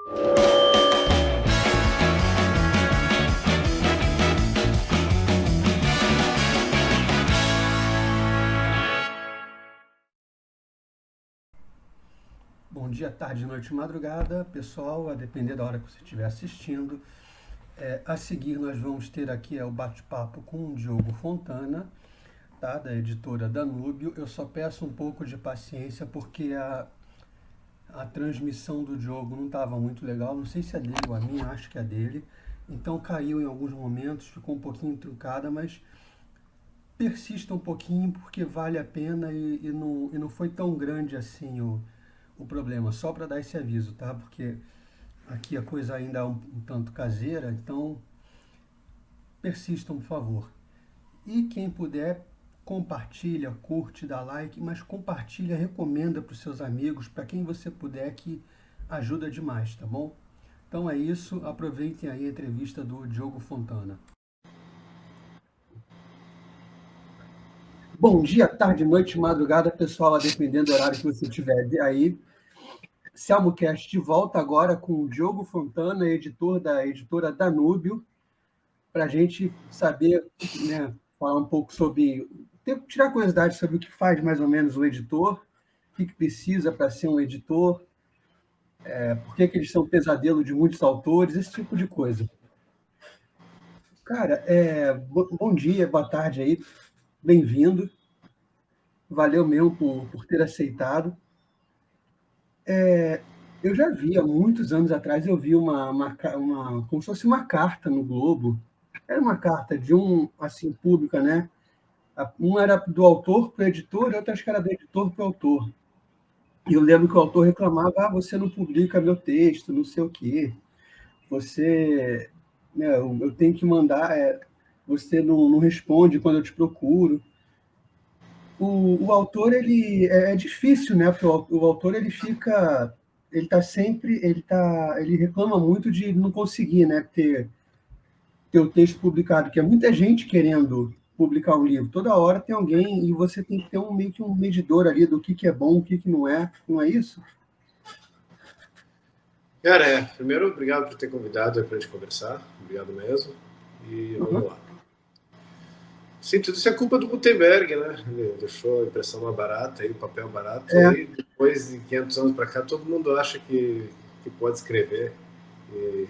Bom dia, tarde, noite e madrugada, pessoal, a depender da hora que você estiver assistindo. A seguir nós vamos ter aqui o bate-papo com o Diogo Fontana, tá, da editora Danúbio. Eu só peço um pouco de paciência porque a transmissão do Diogo não estava muito legal, não sei se é dele ou a minha, acho que é dele. Então caiu em alguns momentos, ficou um pouquinho truncada, mas persista um pouquinho porque vale a pena e não foi tão grande assim o problema, só para dar esse aviso, tá? Porque aqui a coisa ainda é um tanto caseira, então persistam, por favor. E quem puder, compartilha, curte, dá like, mas compartilha, recomenda para os seus amigos, para quem você puder, que ajuda demais, tá bom? Então é isso, aproveitem aí a entrevista do Diogo Fontana. Bom dia, tarde, noite, madrugada, pessoal, a dependendo do horário que você tiver aí. Selmocast de volta agora com o Diogo Fontana, editor da editora Danúbio, para a gente saber, né, falar um pouco sobre, tirar curiosidade sobre o que faz mais ou menos o editor, o que precisa para ser um editor, por que eles são pesadelo de muitos autores, esse tipo de coisa. Cara, bom dia, boa tarde aí, bem-vindo, valeu mesmo por ter aceitado. Eu já vi, há muitos anos atrás, eu vi como se fosse uma carta no Globo. Era uma carta de assim, pública, né? Um era do autor para o editor, e outro acho que era do editor para o autor. E eu lembro que o autor reclamava, você não publica meu texto, não sei o quê. Você, né, eu tenho que mandar, você não responde quando eu te procuro. O autor, ele é difícil, né? Porque o autor, ele tá sempre, ele reclama muito de não conseguir, né, ter o texto publicado, que é muita gente querendo publicar um livro. Toda hora tem alguém e você tem que ter meio que um medidor ali do que é bom, o que não é isso? Cara, primeiro, obrigado por ter convidado para a gente conversar. Obrigado mesmo. E vamos lá. Sim, tudo isso é culpa do Gutenberg, né? Ele deixou a impressão mais barata, o papel barato, e depois de 500 anos para cá, todo mundo acha que pode escrever. E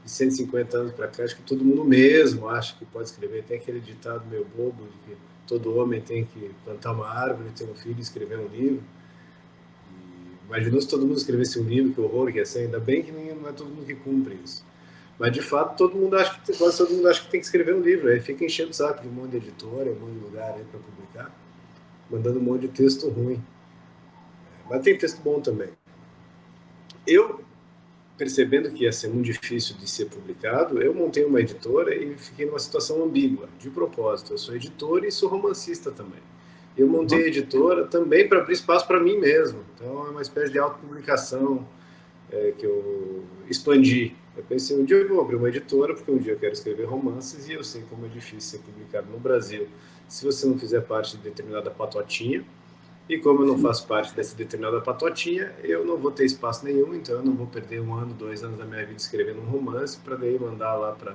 de 150 anos para cá, acho que todo mundo mesmo acha que pode escrever. Tem aquele ditado meio bobo de que todo homem tem que plantar uma árvore, ter um filho e escrever um livro. Imaginou se todo mundo escrevesse um livro, que horror que ia ser. Ainda bem que não é todo mundo que cumpre isso. Mas, de fato, quase todo mundo acha que tem que escrever um livro. Aí fica enchendo o saco de um monte de editora, um monte de lugar aí para publicar, mandando um monte de texto ruim. Mas tem texto bom também. Eu, percebendo que ia ser muito difícil de ser publicado, eu montei uma editora e fiquei numa situação ambígua, de propósito. Eu sou editor e sou romancista também. Eu montei a editora também para abrir espaço para mim mesmo. Então, é uma espécie de autopublicação que eu expandi. Eu pensei, um dia eu vou abrir uma editora, porque um dia eu quero escrever romances e eu sei como é difícil ser publicado no Brasil se você não fizer parte de determinada patotinha. E como eu não faço parte dessa determinada patotinha, eu não vou ter espaço nenhum, então eu não vou perder 1 ano, 2 anos da minha vida escrevendo um romance para daí mandar lá para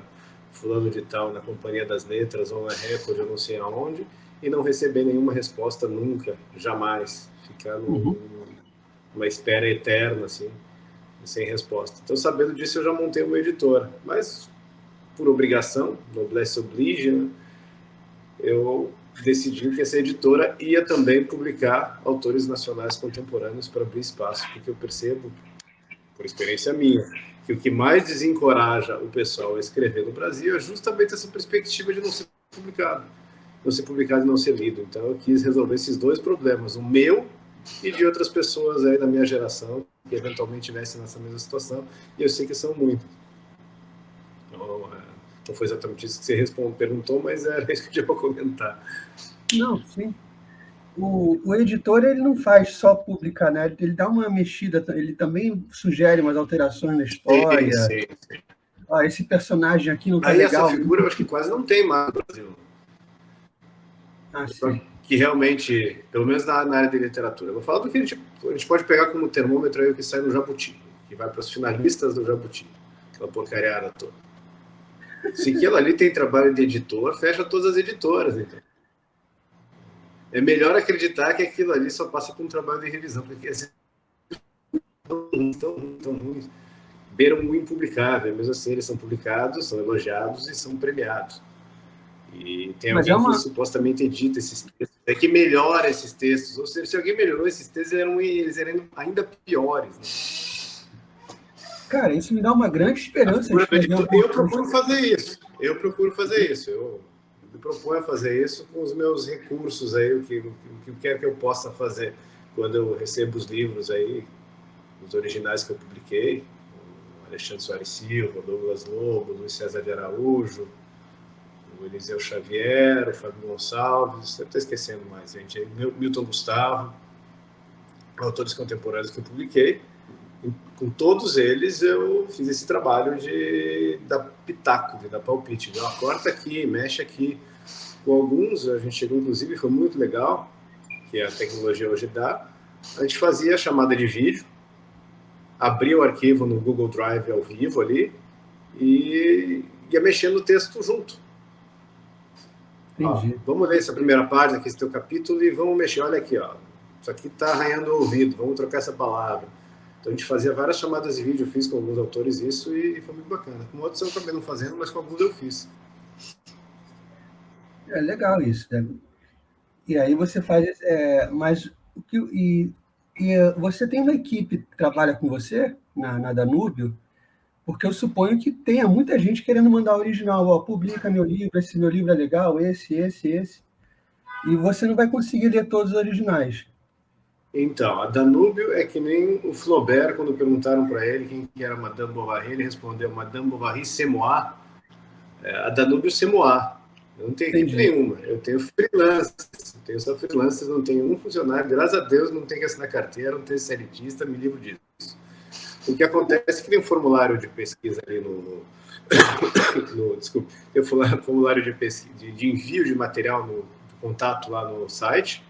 fulano de tal, na Companhia das Letras ou na Record, eu não sei aonde, e não receber nenhuma resposta nunca, jamais. Ficar numa espera eterna, assim, sem resposta. Então, sabendo disso, eu já montei uma editora. Mas, por obrigação, noblesse oblige, né, eu decidi que essa editora ia também publicar autores nacionais contemporâneos para abrir espaço, porque eu percebo, por experiência minha, que o que mais desencoraja o pessoal a escrever no Brasil é justamente essa perspectiva de não ser publicado e não ser lido. Então eu quis resolver esses dois problemas, o meu e de outras pessoas aí da minha geração que eventualmente estivessem nessa mesma situação, e eu sei que são muitas. Então, não foi exatamente isso que você perguntou, mas era isso que eu tinha para comentar. Não, sim. O editor, ele não faz só publicar, né? Ele dá uma mexida, ele também sugere umas alterações na história. Sim. Esse personagem aqui não tá aí legal. Essa figura eu acho que quase não tem mais no Brasil. Que realmente, pelo menos na área de literatura. Eu vou falar do que a gente pode pegar como termômetro aí o que sai no Jabuti. que vai para os finalistas do Jabuti, aquela porcariada toda. Se aquilo ali tem trabalho de editor, fecha todas as editoras, então. É melhor acreditar que aquilo ali só passa por um trabalho de revisão, porque assim, tão ruins, beiram o impublicável, mesmo assim eles são publicados, são elogiados e são premiados. E tem Mas alguém que supostamente edita esses textos, é que melhora esses textos, ou seja, se alguém melhorou esses textos, eles eram ainda piores. Né? Cara, isso me dá uma grande esperança. Eu procuro fazer isso. Eu me proponho a fazer isso com os meus recursos aí, o que quer que eu possa fazer quando eu recebo os livros aí, os originais que eu publiquei, o Alexandre Soares Silva, Douglas Lobo, Luiz César de Araújo, o Eliseu Xavier, o Fábio Gonçalves, eu estou esquecendo mais, gente, Milton Gustavo, autores contemporâneos que eu publiquei. Com todos eles eu fiz esse trabalho de dar pitaco, de dar palpite, de corta aqui, mexe aqui. Com alguns, a gente chegou, inclusive, foi muito legal, que a tecnologia hoje dá, a gente fazia a chamada de vídeo, abria o arquivo no Google Drive ao vivo ali e ia mexendo no texto junto. Ó, vamos ler essa primeira página aqui, esse teu capítulo, e vamos mexer, olha aqui, ó, isso aqui está arranhando o ouvido, vamos trocar essa palavra. Então a gente fazia várias chamadas de vídeo, eu fiz com alguns autores isso e foi muito bacana. Com outros eu acabei não fazendo, mas com alguns eu fiz. É legal isso, né? E aí você faz, mas você tem uma equipe que trabalha com você na Danúbio, porque eu suponho que tenha muita gente querendo mandar original, ó, publica meu livro, esse meu livro é legal, esse, e você não vai conseguir ler todos os originais. Então, a Danúbio é que nem o Flaubert, quando perguntaram para ele quem que era Madame Bovary, ele respondeu Madame Bovary c'est moi. A Danúbio c'est moi. Eu não tenho equipe nenhuma, eu tenho freelancers, tenho só freelancers, não tenho um funcionário, graças a Deus não tenho que assinar carteira, não tenho seletista, me livro disso. O que acontece é que tem um formulário de pesquisa ali desculpa, tem um formulário de pesquisa, de envio de material no contato lá no site,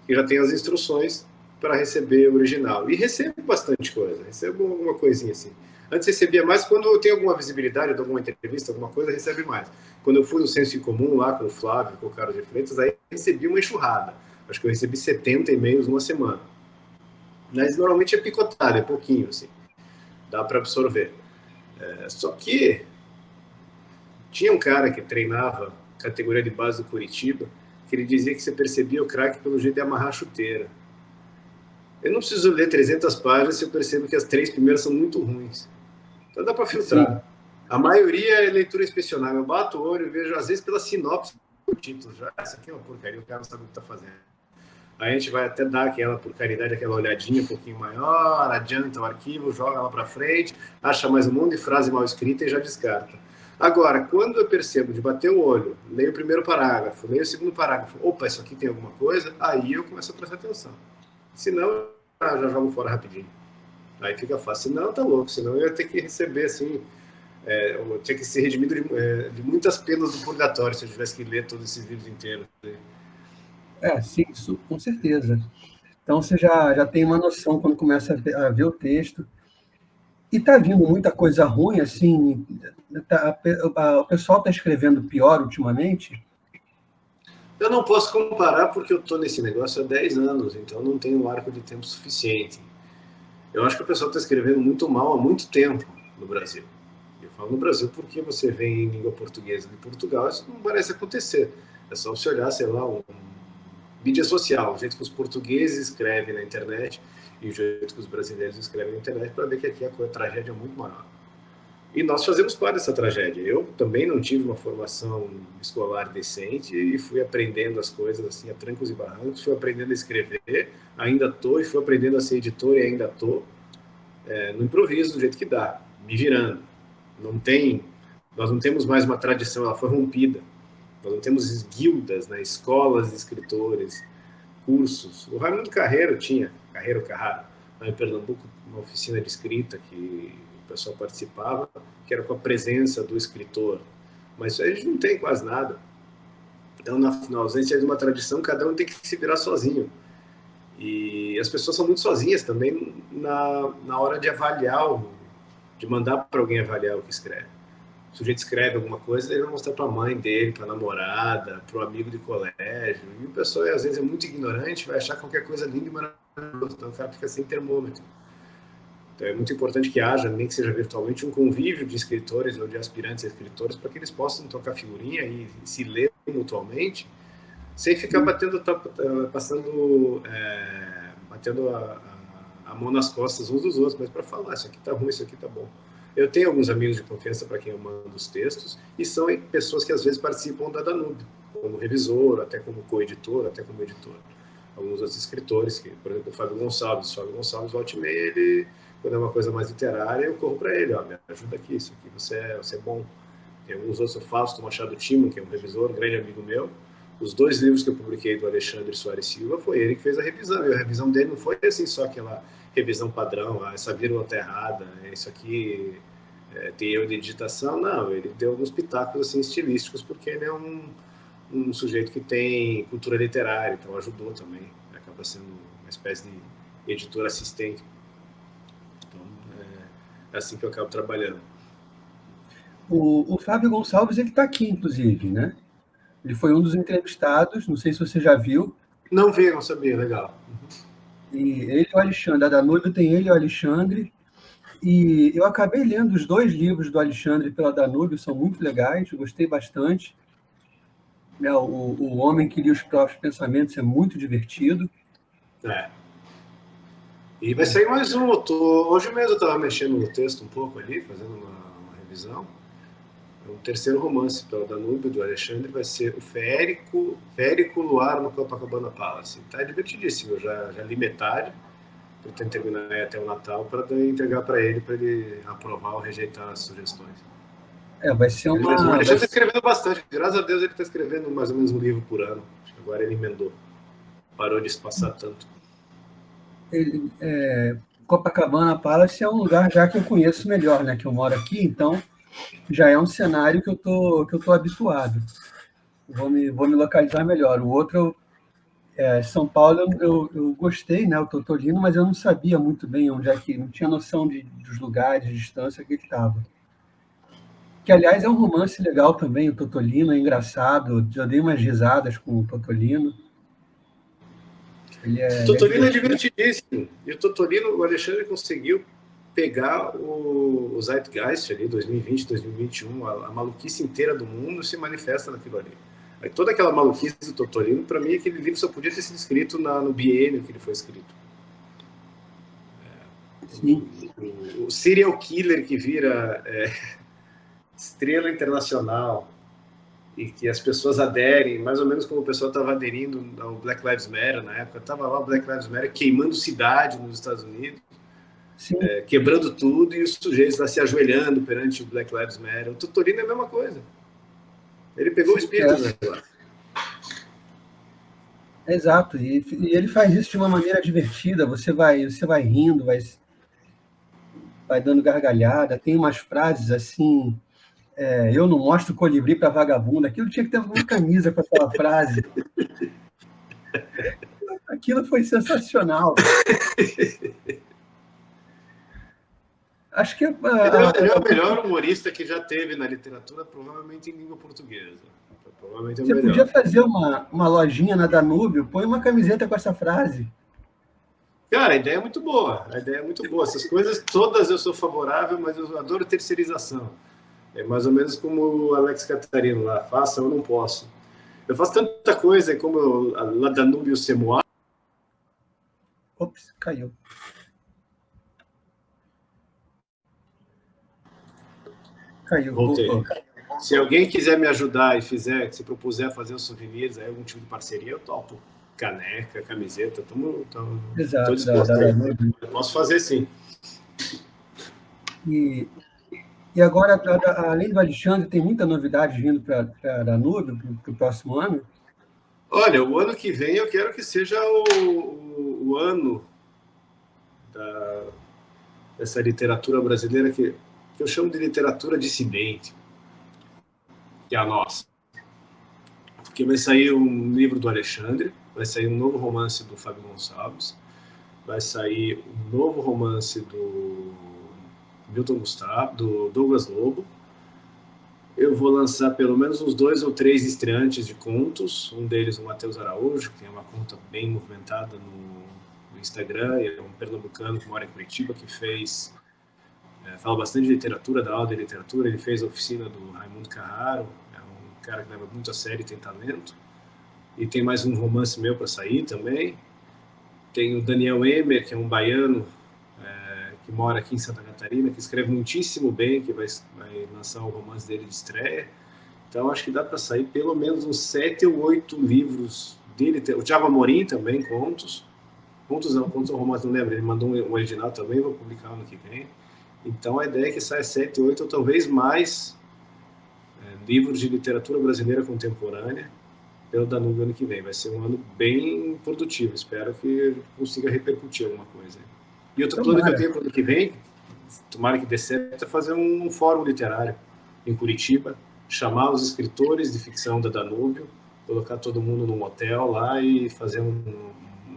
que já tem as instruções para receber o original. E recebo bastante coisa, recebo alguma coisinha assim. Antes recebia mais, quando eu tenho alguma visibilidade de alguma entrevista, alguma coisa, recebe mais. Quando eu fui no Senso em Comum, lá com o Flávio, com o Carlos de Freitas, aí recebi uma enxurrada. Acho que eu recebi 70 e-mails numa semana. Mas normalmente é picotado, é pouquinho, assim. Dá para absorver. Só que tinha um cara que treinava categoria de base do Curitiba, que ele dizia que você percebia o craque pelo jeito de amarrar a chuteira. Eu não preciso ler 300 páginas se eu percebo que as 3 primeiras são muito ruins. Então dá para filtrar. Sim. A maioria é leitura inspecionável. Eu bato o olho e vejo, às vezes, pela sinopse do título. Já, isso aqui é uma porcaria, o cara não sabe o que está fazendo. Aí a gente vai até dar aquela, por caridade, aquela olhadinha um pouquinho maior, adianta o arquivo, joga lá para frente, acha mais um monte de frase mal escrita e já descarta. Agora, quando eu percebo de bater o olho, leio o primeiro parágrafo, leio o segundo parágrafo, opa, isso aqui tem alguma coisa, aí eu começo a prestar atenção. Senão, já jogo fora rapidinho. Aí fica fácil. Senão, tá louco. Senão eu ia ter que receber, assim, eu tinha que ser redimido de muitas penas do purgatório se eu tivesse que ler todos esses livros inteiros. Sim, isso, com certeza. Então você já tem uma noção quando começa a ver o texto. E está vindo muita coisa ruim, assim, o pessoal está escrevendo pior ultimamente? Eu não posso comparar porque eu estou nesse negócio há 10 anos, então não tenho um arco de tempo suficiente. Eu acho que o pessoal está escrevendo muito mal há muito tempo no Brasil. Eu falo no Brasil porque você vê em língua portuguesa de Portugal, isso não parece acontecer. É só você olhar, sei lá, mídia social, o jeito que os portugueses escrevem na internet e o jeito que os brasileiros escrevem na internet, para ver que aqui a tragédia é muito maior. E nós fazemos parte dessa tragédia. Eu também não tive uma formação escolar decente e fui aprendendo as coisas assim a trancos e barrancos, fui aprendendo a escrever, ainda estou, e fui aprendendo a ser editor e ainda estou, no improviso, do jeito que dá, me virando. Nós não temos mais uma tradição, ela foi rompida. Nós não temos guildas, né, escolas de escritores, cursos. O Raimundo Carreiro tinha, Carraro, lá em Pernambuco, uma oficina de escrita que o pessoal participava, que era com a presença do escritor. Mas isso aí a gente não tem quase nada. Então, na ausência de uma tradição, cada um tem que se virar sozinho. E as pessoas são muito sozinhas também na hora de avaliar, de mandar para alguém avaliar o que escreve. O sujeito escreve alguma coisa, ele vai mostrar para a mãe dele, para a namorada, para o amigo de colégio. E o pessoal, às vezes, é muito ignorante, vai achar qualquer coisa linda e maravilhosa. Então o cara fica sem termômetro. Então é muito importante que haja, nem que seja virtualmente, um convívio de escritores ou de aspirantes a escritores para que eles possam tocar figurinha e se ler mutuamente, sem ficar batendo a mão nas costas uns dos outros, mas para falar, isso aqui tá ruim, isso aqui tá bom. Eu tenho alguns amigos de confiança para quem eu mando os textos, e são pessoas que às vezes participam da Danúbio, como revisor, até como co-editor, até como editor. Alguns outros escritores, que, por exemplo, o Fábio Gonçalves, volta e meia, ele, quando é uma coisa mais literária, eu corro para ele, ó, me ajuda aqui, isso aqui você é bom. Tem alguns outros, o Fausto Machado Timo, que é um revisor, um grande amigo meu. Os 2 livros que eu publiquei do Alexandre Soares Silva, foi ele que fez a revisão, e a revisão dele não foi assim só aquela revisão padrão, essa vírgula tá errada, isso aqui tem erro de digitação, não, ele deu alguns pitacos assim, estilísticos, porque ele é um sujeito que tem cultura literária, então ajudou também, acaba sendo uma espécie de editor assistente. Então, é assim que eu acabo trabalhando. O Fábio Gonçalves, ele está aqui, inclusive, né? Ele foi um dos entrevistados, não sei se você já viu. Não vi, não sabia, legal. E ele e o Alexandre, a Danúbio tem ele e o Alexandre, e eu acabei lendo os 2 livros do Alexandre pela Danúbio, são muito legais, eu gostei bastante. O Homem que Lia os Próprios Pensamentos é muito divertido. E vai sair mais um. Hoje mesmo eu estava mexendo no texto um pouco ali, fazendo uma revisão. O 3º romance pela Danúbio, do Alexandre, vai ser o Férico Luar no Copacabana Palace. Tá divertidíssimo, eu já li metade, pretendo terminar até o Natal para entregar para ele aprovar ou rejeitar as sugestões. Vai ser uma... O Alexandre está escrevendo bastante, graças a Deus ele está escrevendo mais ou menos um livro por ano. Agora ele emendou, parou de espaçar tanto. Copacabana Palace é um lugar já que eu conheço melhor, né? Que eu moro aqui, então já é um cenário que eu tô habituado. Vou me localizar melhor. O outro, São Paulo, eu gostei, né? O Totolino, mas eu não sabia muito bem onde é que, não tinha noção dos lugares, de distância que ele estava. Que, aliás, é um romance legal também, o Totolino, é engraçado, já dei umas risadas com o Totolino. O Totolino é divertidíssimo. E o Totolino, o Alexandre conseguiu pegar o Zeitgeist ali, 2020, 2021, a maluquice inteira do mundo se manifesta naquilo ali. Aí, toda aquela maluquice do Totolino, para mim, aquele livro só podia ter sido escrito no biênio que ele foi escrito. Sim. O serial killer que vira estrela internacional e que as pessoas aderem, mais ou menos como o pessoal estava aderindo ao Black Lives Matter na época, estava lá o Black Lives Matter queimando cidade nos Estados Unidos, quebrando tudo, e os sujeitos lá se ajoelhando perante o Black Lives Matter. O Totolino é a mesma coisa. Ele pegou o espírito do negócio. Exato, e ele faz isso de uma maneira divertida, você vai rindo, vai dando gargalhada, tem umas frases assim, eu não mostro colibri para vagabundo, aquilo tinha que ter uma camisa com aquela frase. Aquilo foi sensacional. Acho que ele é o melhor humorista que já teve na literatura, provavelmente em língua portuguesa. Provavelmente é o você melhor. Podia fazer uma lojinha na Danúbio, põe uma camiseta com essa frase. Cara, a ideia é muito boa. Essas coisas todas eu sou favorável, mas eu adoro terceirização. É mais ou menos como o Alex Catarino lá, faça, eu não posso. Eu faço tanta coisa como a Danúbio Semoá. Ops, caiu. Caiu, voltei. Voltou. Se alguém quiser me ajudar e se propuser a fazer os souvenirs, aí algum tipo de parceria, eu topo. Caneca, camiseta, estou disposto. Eu posso fazer sim. E agora, além do Alexandre, tem muita novidade vindo para a Danúbio para o próximo ano? Olha, o ano que vem eu quero que seja o ano dessa literatura brasileira que eu chamo de literatura dissidente, que é a nossa. Porque vai sair um livro do Alexandre, vai sair um novo romance do Fábio Gonçalves, vai sair um novo romance do Milton Gustavo, do Douglas Lobo. Eu vou lançar pelo menos uns 2 ou 3 estreantes de contos, um deles o Matheus Araújo, que tem uma conta bem movimentada no Instagram, ele é um pernambucano que mora em Curitiba, que fala bastante de literatura, dá aula de literatura, ele fez a oficina do Raimundo Carraro, é um cara que leva muito a sério e tem talento. E tem mais um romance meu para sair também. Tem o Daniel Emer, que é um baiano que mora aqui em Santa Catarina, que escreve muitíssimo bem, que vai lançar o romance dele de estreia. Então acho que dá para sair pelo menos uns 7 ou 8 livros dele. O Thiago Amorim também, contos. Contos ou romance, não lembro. Ele mandou um original também, vou publicar ano que vem. Então a ideia é que saia 7, 8 ou talvez mais livros de literatura brasileira contemporânea pelo Danúbio ano que vem. Vai ser um ano bem produtivo. Espero que consiga repercutir alguma coisa. E outro plano que eu tenho para o ano que vem, tomara que dê certo, é fazer um fórum literário em Curitiba, chamar os escritores de ficção da Danúbio, colocar todo mundo num hotel lá e fazer um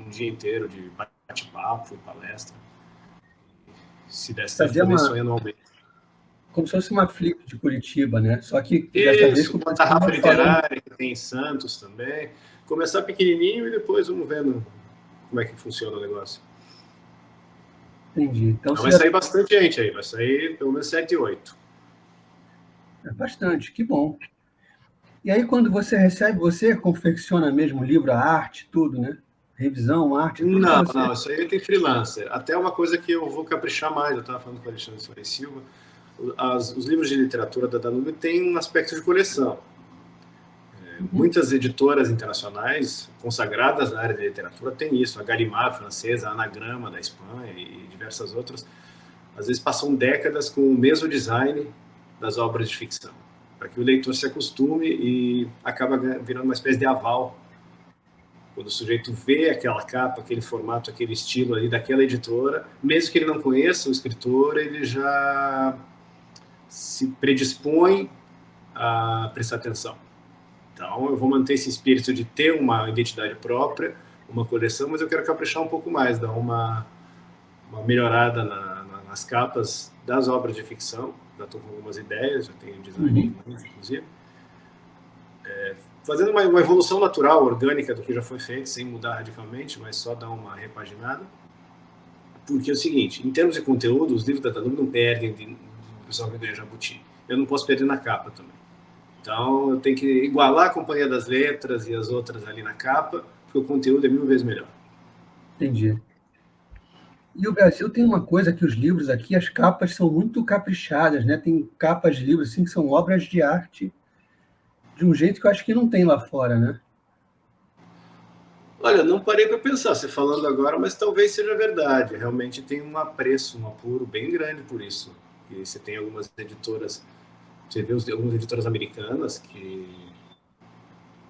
dia inteiro de bate-papo, palestra. Se der certo, fazer isso aí anualmente. Como se fosse uma Flip de Curitiba, né? Só que dessa vez com uma tarrafa literária, que tem em Santos também. Começar pequenininho e depois vamos vendo como é que funciona o negócio. Entendi. Então vai sair bastante gente aí, vai sair pelo menos 7, 8. É bastante, que bom. E aí, quando você recebe, você confecciona mesmo o livro, a arte, tudo, né? Revisão, arte, tudo. Não, isso aí tem freelancer. Até uma coisa que eu vou caprichar mais, eu estava falando com o Alexandre Soares Silva, os livros de literatura da Danúbio têm um aspecto de coleção. Muitas editoras internacionais consagradas na área de literatura têm isso. A Gallimard francesa, a Anagrama da Espanha e diversas outras, às vezes passam décadas com o mesmo design das obras de ficção, para que o leitor se acostume e acaba virando uma espécie de aval. Quando o sujeito vê aquela capa, aquele formato, aquele estilo ali daquela editora, mesmo que ele não conheça o escritor, ele já se predispõe a prestar atenção. Então, eu vou manter esse espírito de ter uma identidade própria, uma coleção, mas eu quero caprichar um pouco mais, dar uma melhorada nas capas das obras de ficção. Já estou com algumas ideias, já tenho design, inclusive. Fazendo uma evolução natural, orgânica do que já foi feito, sem mudar radicalmente, mas só dar uma repaginada. Porque é o seguinte, em termos de conteúdo, os livros da Danúbio não perdem do pessoal que ganha Jabuti. Eu não posso perder na capa também. Então, eu tenho que igualar a Companhia das Letras e as outras ali na capa, porque o conteúdo é 1000 vezes melhor. Entendi. E o Brasil tem uma coisa que os livros aqui, as capas são muito caprichadas, né? Tem capas de livros assim, que são obras de arte de um jeito que eu acho que não tem lá fora, né? Olha, não parei para pensar, você falando agora, mas talvez seja verdade. Realmente tem um apreço, um apuro bem grande por isso. E você tem algumas editoras, você vê algumas editoras americanas que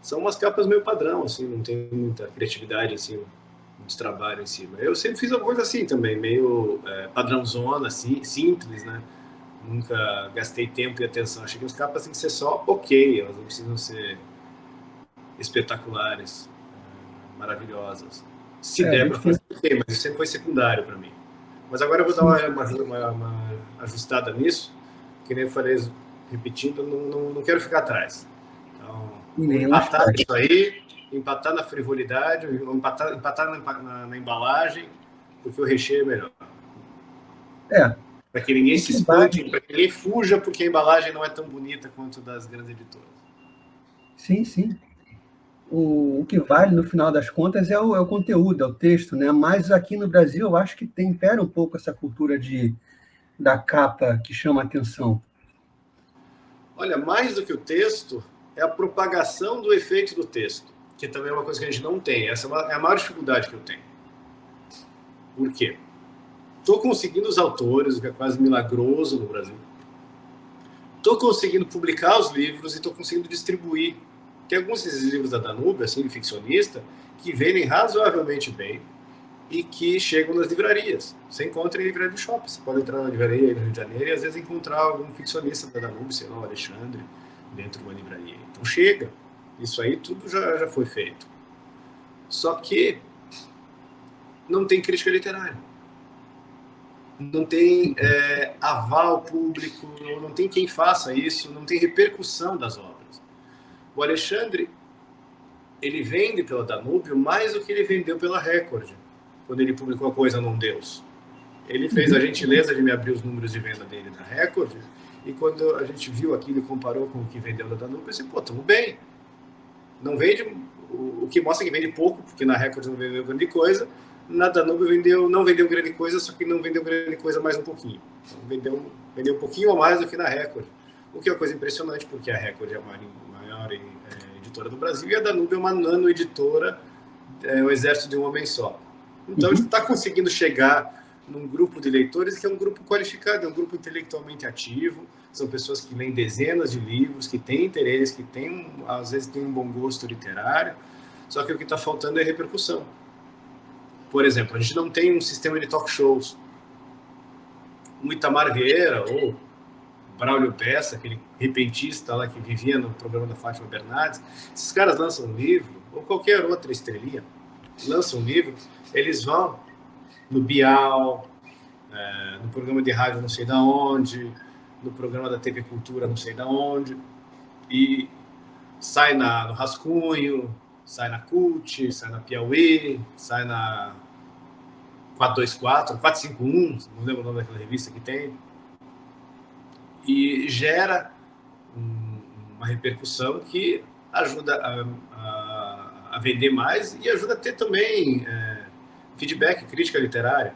são umas capas meio padrão, assim, não tem muita criatividade, assim, muito trabalho em cima. Eu sempre fiz uma coisa assim também, meio padrãozona, assim, simples, né? Nunca gastei tempo e atenção. Achei que as capas têm que ser só ok, elas não precisam ser espetaculares, maravilhosas. Se der para fazer, ok, mas isso sempre foi secundário para mim. Mas agora eu vou dar uma ajustada nisso, que nem eu falei, repetindo, não quero ficar atrás. Então, empatar isso aí, empatar na frivolidade, empatar na embalagem, porque o recheio é melhor. Para que ninguém se espante, para que ninguém fuja, porque a embalagem não é tão bonita quanto das grandes editoras. Sim, sim. O que vale, no final das contas, é o conteúdo, é o texto, né? Mas aqui no Brasil, eu acho que impera um pouco essa cultura da capa que chama a atenção. Olha, mais do que o texto, é a propagação do efeito do texto, que também é uma coisa que a gente não tem. Essa é a maior dificuldade que eu tenho. Por quê? Estou conseguindo os autores, o que é quase milagroso no Brasil. Estou conseguindo publicar os livros e estou conseguindo distribuir. Tem alguns desses livros da Danúbio, assim, de ficcionista, que vendem razoavelmente bem e que chegam nas livrarias. Você encontra em livraria de shopping. Você pode entrar na livraria aí no Rio de Janeiro e às vezes encontrar algum ficcionista da Danúbio, sei lá, o Alexandre, dentro de uma livraria. Então chega. Isso aí tudo já foi feito. Só que não tem crítica literária. Não tem aval público, não tem quem faça isso, não tem repercussão das obras. O Alexandre, ele vende pela Danúbio mais do que ele vendeu pela Record, quando ele publicou a Coisa Não Deus. Ele fez a gentileza de me abrir os números de venda dele na Record, e quando a gente viu aquilo e comparou com o que vendeu da Danúbio, eu disse, pô, tudo bem. Não vende, o que mostra que vende pouco, porque na Record não vendeu grande coisa, na Danúbio não vendeu grande coisa, só que não vendeu grande coisa mais um pouquinho. Então, vendeu um pouquinho a mais do que na Record, o que é uma coisa impressionante, porque a Record é a maior editora do Brasil e a Danúbio é uma nano-editora, o exército de um homem só. Então, a gente está conseguindo chegar num grupo de leitores que é um grupo qualificado, é um grupo intelectualmente ativo, são pessoas que leem dezenas de livros, que têm interesse, que às vezes têm um bom gosto literário, só que o que está faltando é repercussão. Por exemplo, a gente não tem um sistema de talk shows. O Itamar Vieira ou Braulio Bessa, aquele repentista lá que vivia no programa da Fátima Bernardes, esses caras lançam um livro, ou qualquer outra estrelinha, lançam um livro, eles vão no Bial, no programa de rádio não sei da onde, no programa da TV Cultura não sei da onde, e sai no Rascunho, sai na CUT, sai na Piauí, sai na 424, 451, não lembro o nome daquela revista que tem, e gera uma repercussão que ajuda a vender mais e ajuda a ter também feedback, crítica literária.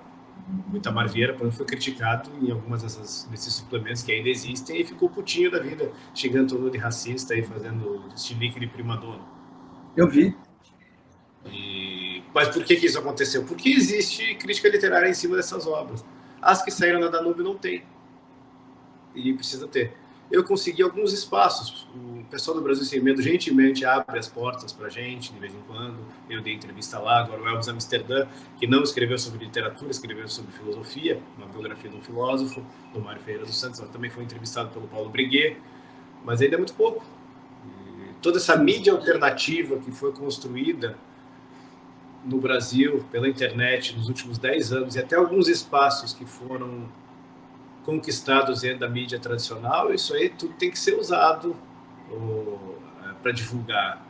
O Itamar Vieira, por exemplo, foi criticado em algumas desses suplementos que ainda existem e ficou putinho da vida, xingando todo mundo de racista e fazendo chilique de prima dona. Eu vi. Mas por que isso aconteceu? Porque existe crítica literária em cima dessas obras. As que saíram da Danúbio não tem. E precisa ter. Eu consegui alguns espaços. O pessoal do Brasil Sem Medo gentilmente abre as portas para a gente, de vez em quando. Eu dei entrevista lá. Agora o Elvis Amsterdã, que não escreveu sobre literatura, escreveu sobre filosofia, uma biografia de um filósofo, do Mário Ferreira dos Santos, também foi entrevistado pelo Paulo Breguet, mas ainda é muito pouco. E toda essa mídia alternativa que foi construída no Brasil, pela internet, nos últimos 10 anos, e até alguns espaços que foram conquistados dentro da mídia tradicional, isso aí tudo tem que ser usado para divulgar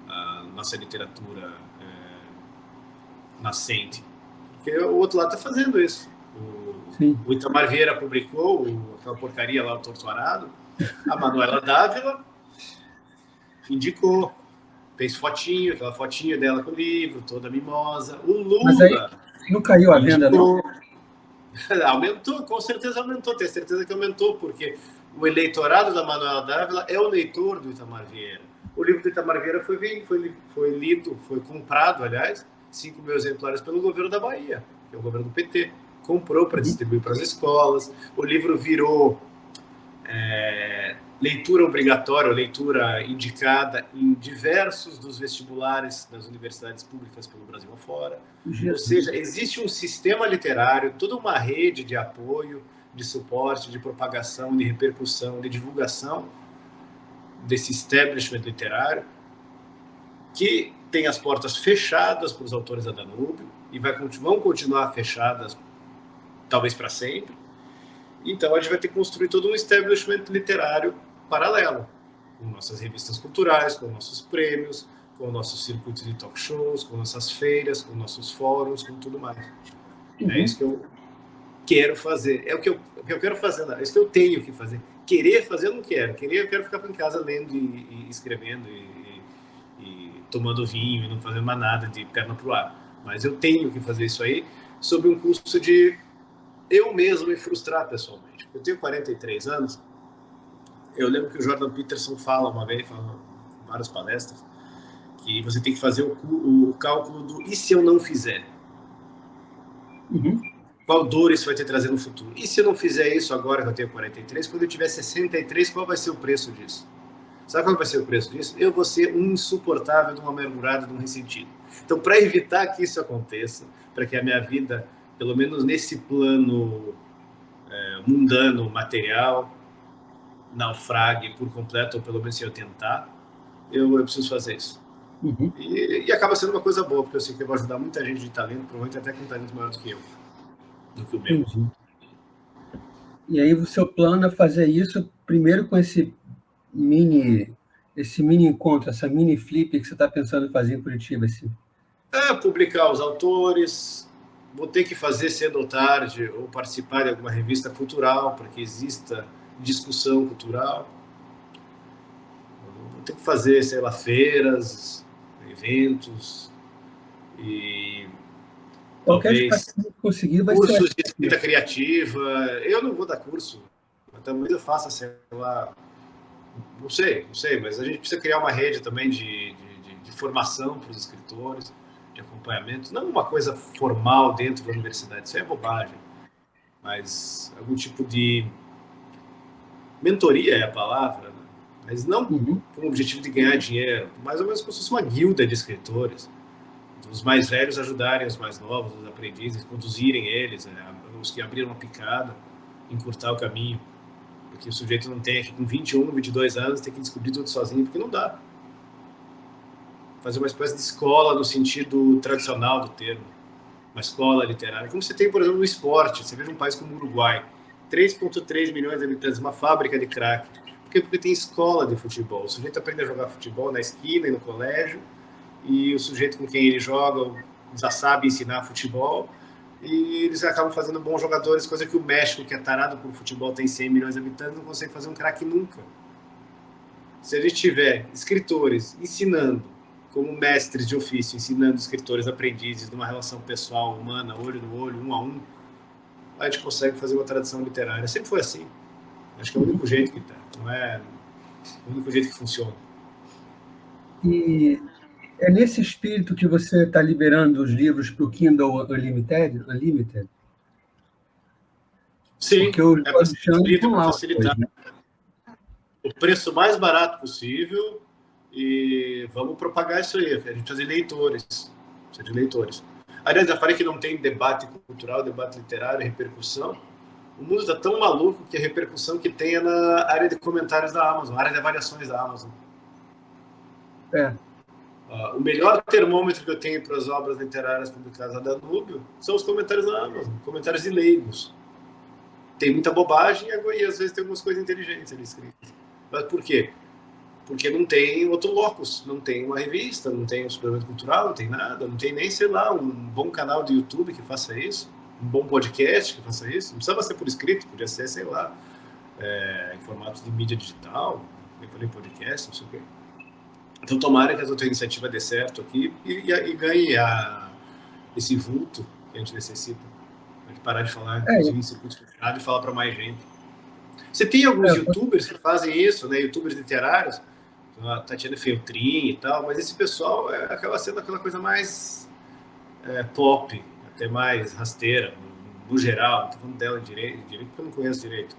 a nossa literatura nascente. Porque o outro lado está fazendo isso. O Itamar Vieira publicou aquela porcaria lá, o Torturado. A Manuela Dávila indicou, fez fotinho, aquela fotinha dela com o livro, toda mimosa. O Lula... Mas aí não caiu a venda, não? Aumentou, com certeza aumentou, tenho certeza que aumentou, porque o eleitorado da Manuela Dávila é o leitor do Itamar Vieira. O livro do Itamar Vieira foi lido, foi comprado, aliás, 5 mil exemplares pelo governo da Bahia, que é o governo do PT. Comprou para distribuir para as escolas. O livro virou leitura obrigatória, leitura indicada em diversos dos vestibulares das universidades públicas pelo Brasil afora. Ou seja, existe um sistema literário, toda uma rede de apoio, de suporte, de propagação, de repercussão, de divulgação desse establishment literário, que tem as portas fechadas para os autores da Danúbio e vão continuar fechadas, talvez para sempre. Então, a gente vai ter que construir todo um establishment literário paralelo, com nossas revistas culturais, com nossos prêmios, com nossos circuitos de talk shows, com nossas feiras, com nossos fóruns, com tudo mais. É isso que eu quero fazer. É o que eu quero fazer, não. É isso que eu tenho que fazer. Querer fazer, eu não quero. Eu quero ficar em casa lendo e escrevendo e tomando vinho e não fazendo mais nada de perna pro ar. Mas eu tenho que fazer isso aí sob um custo de eu mesmo me frustrar pessoalmente. Eu tenho 43 anos. Eu lembro que o Jordan Peterson fala uma vez, fala em várias palestras, que você tem que fazer o cálculo do e se eu não fizer? Qual dor isso vai te trazer no futuro? E se eu não fizer isso agora que eu tenho 43, quando eu tiver 63, qual vai ser o preço disso? Sabe qual vai ser o preço disso? Eu vou ser um insuportável, de um amargurado, de um ressentido. Então, para evitar que isso aconteça, para que a minha vida, pelo menos nesse plano mundano, material, naufrague por completo, ou pelo menos se eu tentar, eu preciso fazer isso. Uhum. E acaba sendo uma coisa boa, porque eu sei que eu vou ajudar muita gente de talento, provavelmente até com talento maior do que eu, do que o meu. Entendi. E aí o seu plano é fazer isso primeiro com mini, esse mini encontro, essa mini flip que você está pensando em fazer em Curitiba, assim. Publicar os autores, vou ter que fazer cedo ou tarde, ou participar de alguma revista cultural, para que exista discussão cultural. Vou ter que fazer, sei lá, feiras, eventos, e Qualquer talvez espaço que conseguir vai ser cursos de ótimo. escrita criativa. Eu não vou dar curso, mas talvez eu faça, sei lá, não sei, mas a gente precisa criar uma rede também de formação para os escritores, de acompanhamento, não uma coisa formal dentro da universidade, isso é bobagem, mas algum tipo de mentoria é a palavra, né? Mas não Uhum. com o objetivo de ganhar dinheiro, mais ou menos como se fosse uma guilda de escritores, os mais velhos ajudarem os mais novos, os aprendizes, conduzirem eles, os que abriram a picada, encurtar o caminho, porque o sujeito não tem aqui com 21, 22 anos, tem que descobrir tudo sozinho, porque não dá. Fazer uma espécie de escola no sentido tradicional do termo, uma escola literária, como você tem, por exemplo, no esporte. Você veja um país como o Uruguai, 3,3 milhões de habitantes, uma fábrica de craque. Por quê? Porque tem escola de futebol. O sujeito aprende a jogar futebol na esquina e no colégio, e o sujeito com quem ele joga já sabe ensinar futebol, e eles acabam fazendo bons jogadores, coisa que o México, que é tarado por futebol, tem 100 milhões de habitantes, não consegue fazer um craque nunca. Se a gente tiver escritores ensinando, como mestres de ofício, ensinando escritores aprendizes numa relação pessoal, humana, olho no olho, um a um, a gente consegue fazer uma tradição literária. Sempre foi assim. Acho que é o único jeito que tá. Não é o único jeito que funciona. E é nesse espírito que você está liberando os livros para o Kindle Unlimited? Sim, Porque os é do para ser Alexandre escrito, estão para lá os dois, facilitar. né? O preço mais barato possível e vamos propagar isso aí. A gente precisa de leitores. Precisa de leitores. Aliás, eu falei que não tem debate cultural, debate literário, repercussão. O mundo está tão maluco que a repercussão que tem é na área de comentários da Amazon, área de avaliações da Amazon. É. O melhor termômetro que eu tenho para as obras literárias publicadas na Danúbio são os comentários da Amazon, comentários de leigos. Tem muita bobagem e às vezes tem algumas coisas inteligentes ali escritas. Mas por quê? Porque não tem outro locus, não tem uma revista, não tem um suplemento cultural, não tem nada, não tem nem, sei lá, um bom canal de YouTube que faça isso, um bom podcast que faça isso. Não precisava ser por escrito, podia ser, sei lá, em formato de mídia digital, eu falei podcast, não sei o quê. Então, tomara que a tua iniciativa dê certo aqui e ganhe esse vulto que a gente necessita. A gente parar de falar, É, inclusive, em circuitos fechados e falar para mais gente. Você tem alguns é, youtubers que fazem isso, né? Youtubers literários, a Tatiana Feltrin e tal, mas esse pessoal acaba sendo aquela coisa mais pop, até mais rasteira, no geral. Não estou falando dela direito, porque eu não conheço direito,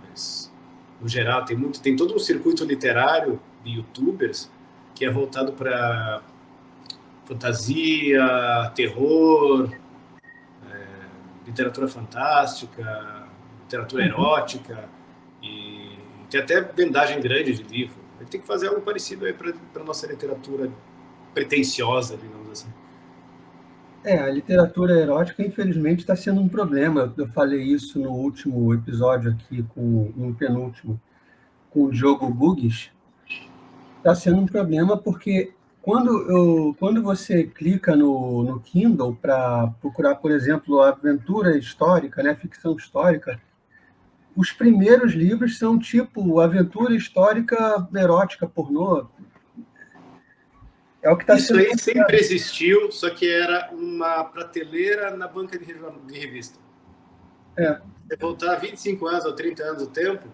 mas no geral tem todo um circuito literário de youtubers que é voltado para fantasia, terror, literatura fantástica, literatura uhum. erótica, e tem até vendagem grande de livro. A gente tem que fazer algo parecido aí para a nossa literatura pretensiosa, digamos assim. A literatura erótica, infelizmente, está sendo um problema. Eu falei isso no último episódio aqui, no penúltimo, com o Diogo Bugues. Está sendo um problema porque quando você clica no Kindle para procurar, por exemplo, aventura histórica, né, ficção histórica, os primeiros livros são tipo aventura histórica erótica, pornô. É o que está Isso sendo aí sempre mostrado. existiu, só que era uma prateleira na banca de revista. É. Se voltar 25 anos ou 30 anos o tempo,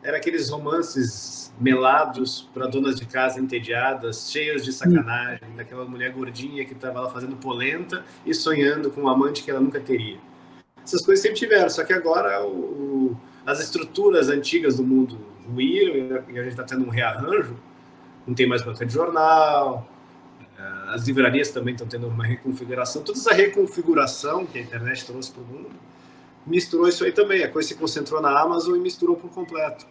era aqueles romances melados para donas de casa entediadas, cheios de sacanagem, daquela mulher gordinha que estava lá fazendo polenta e sonhando com um amante que ela nunca teria. Essas coisas sempre tiveram, só que agora as estruturas antigas do mundo ruíram e a gente está tendo um rearranjo. Não tem mais banca de jornal, as livrarias também estão tendo uma reconfiguração. Toda essa reconfiguração que a internet trouxe para o mundo misturou isso aí também. A coisa se concentrou na Amazon e misturou por completo.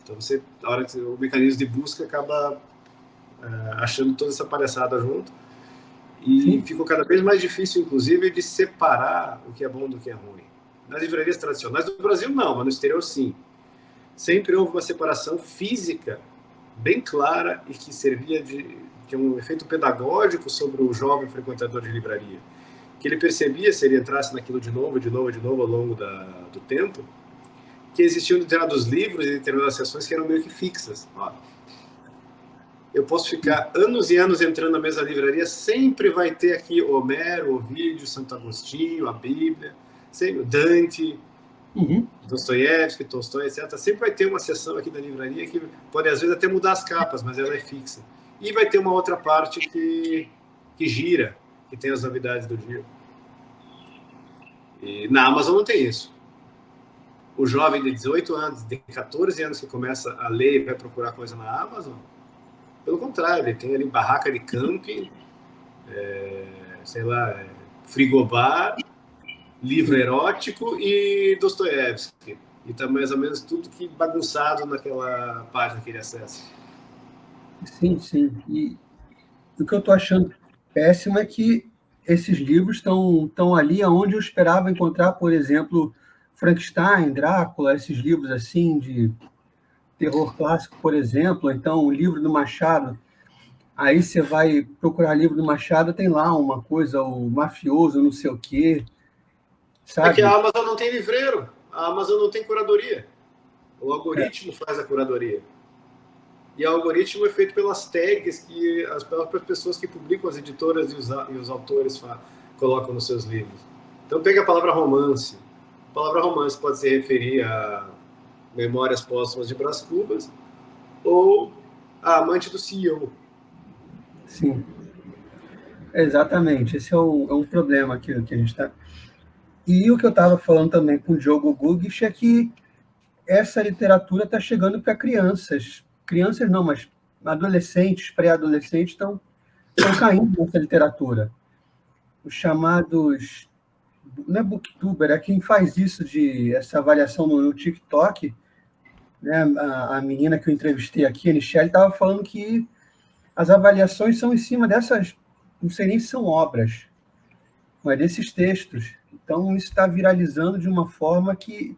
Então, a hora que o mecanismo de busca acaba achando toda essa palhaçada junto. E Sim. ficou cada vez mais difícil, inclusive, de separar o que é bom do que é ruim. Nas livrarias tradicionais do Brasil, não, mas no exterior, sim. Sempre houve uma separação física bem clara e que servia de um efeito pedagógico sobre o jovem frequentador de livraria. Que ele percebia, se ele entrasse naquilo de novo ao longo do tempo, que existiam determinados livros e determinadas sessões que eram meio que fixas. Ó, eu posso ficar anos e anos entrando na mesma livraria, sempre vai ter aqui Homero, Ovídio, Santo Agostinho, a Bíblia, sempre, Dante, Dostoiévski, Tolstói, etc. Sempre vai ter uma seção aqui da livraria que pode, às vezes, até mudar as capas, mas ela é fixa. E vai ter uma outra parte que gira, que tem as novidades do dia. E na Amazon não tem isso. O jovem de 18 anos, de 14 anos que começa a ler e vai procurar coisa na Amazon, pelo contrário, ele tem ali barraca de camping, sei lá, frigobar, livro erótico e Dostoiévski. E tá mais ou menos tudo que bagunçado naquela página que ele acessa. Sim, sim. E o que eu estou achando péssimo é que esses livros estão ali onde eu esperava encontrar, por exemplo, Frankenstein, Drácula, esses livros assim de terror clássico, por exemplo, então o livro do Machado. Aí você vai procurar livro do Machado, tem lá uma coisa, o mafioso, não sei o quê, É que a sabe? Amazon não tem livreiro, a Amazon não tem curadoria. O algoritmo faz a curadoria. E o algoritmo é feito pelas tags que as próprias pessoas que publicam, as editoras e os autores colocam nos seus livros. Então pega a palavra romance. A palavra romance pode se referir a Memórias Póstumas de Brás Cubas ou a Amante do CEO. Sim, exatamente. Esse é um problema que a gente está. E o que eu estava falando também com o Diogo Gugic é que essa literatura está chegando para crianças. Crianças não, mas adolescentes, pré-adolescentes estão caindo nessa literatura. Os chamados. Não é booktuber, é quem faz isso de essa avaliação no TikTok. Né? A menina que eu entrevistei aqui, a Michelle, estava falando que as avaliações são em cima dessas. Não sei nem se são obras, mas desses textos. Então, isso está viralizando de uma forma que.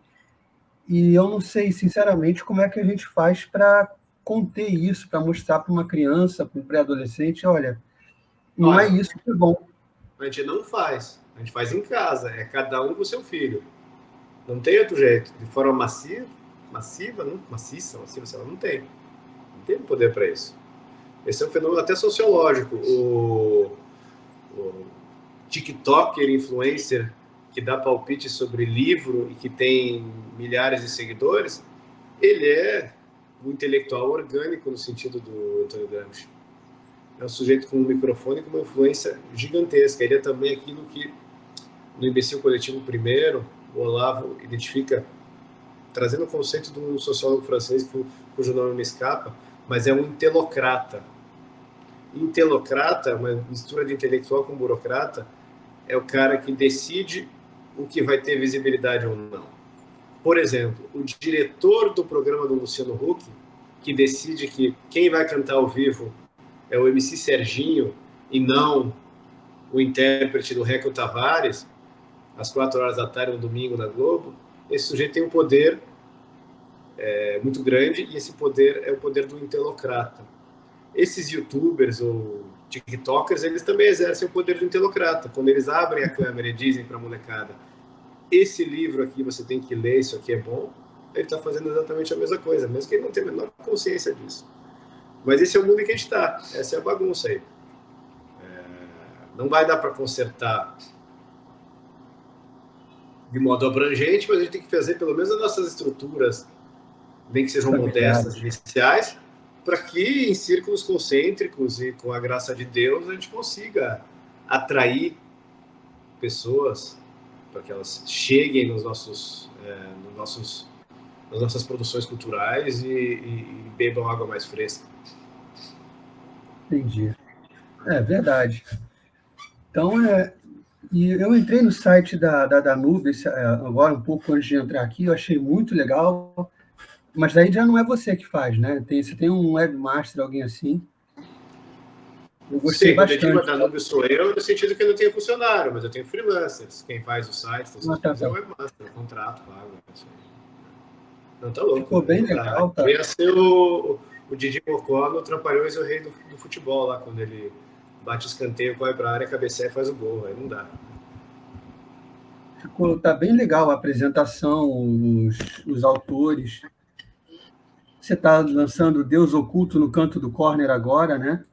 E eu não sei, sinceramente, como é que a gente faz para conter isso, para mostrar para uma criança, para um pré-adolescente: olha, não é Olha, isso que é bom. a gente não faz. A gente faz em casa. É cada um com o seu filho. Não tem outro jeito. De forma massiva, não, maciça, sei lá, não tem. Não tem poder para isso. Esse é um fenômeno até sociológico. O TikToker, influencer, que dá palpite sobre livro e que tem milhares de seguidores, ele é um intelectual orgânico no sentido do Antônio Gramsci. É um sujeito com um microfone com uma influência gigantesca. Ele é também aquilo que no Imbecil Coletivo primeiro, o Olavo identifica, trazendo o conceito de um sociólogo francês cujo nome me escapa, mas é um intelocrata. Intelocrata, uma mistura de intelectual com burocrata, é o cara que decide o que vai ter visibilidade ou não. Por exemplo, o diretor do programa do Luciano Huck, que decide que quem vai cantar ao vivo é o MC Serginho e não o intérprete do Reco Tavares, às 4 horas da tarde, no domingo, na Globo, esse sujeito tem um poder muito grande e esse poder é o poder do intelocrata. Esses youtubers ou tiktokers, eles também exercem o poder do intelocrata. Quando eles abrem a câmera e dizem para a molecada: esse livro aqui você tem que ler, isso aqui é bom, ele está fazendo exatamente a mesma coisa, mesmo que ele não tenha a menor consciência disso. Mas esse é o mundo em que a gente está, essa é a bagunça aí. Não vai dar para consertar de modo abrangente, mas a gente tem que fazer pelo menos as nossas estruturas, nem que sejam modestas, iniciais, para que em círculos concêntricos e com a graça de Deus a gente consiga atrair pessoas para que elas cheguem nas nossas produções culturais e bebam água mais fresca. Entendi. É verdade. Então, e eu entrei no site da Nuvem agora, um pouco antes de entrar aqui, eu achei muito legal, mas daí já não é você que faz, né? Você tem um webmaster, alguém assim. Eu gostei Sim, quando eu digo a bastante. Danúbio sou eu, no sentido que eu não tenho funcionário, mas eu tenho freelancers. Quem faz o site, faz Ah, as tá, coisas é tá. o webmaster, o contrato, pago. Não, tá louco, Ficou né? bem Não dá. legal, Eu tá? ia ser o Didi Mocó no Trapalhões e o Rei do Futebol, lá, quando ele bate o escanteio, corre pra área, cabeceia e faz o gol. Aí não dá. Tá bem legal a apresentação, os autores. Você está lançando Deus Oculto no Canto do Corner agora, né?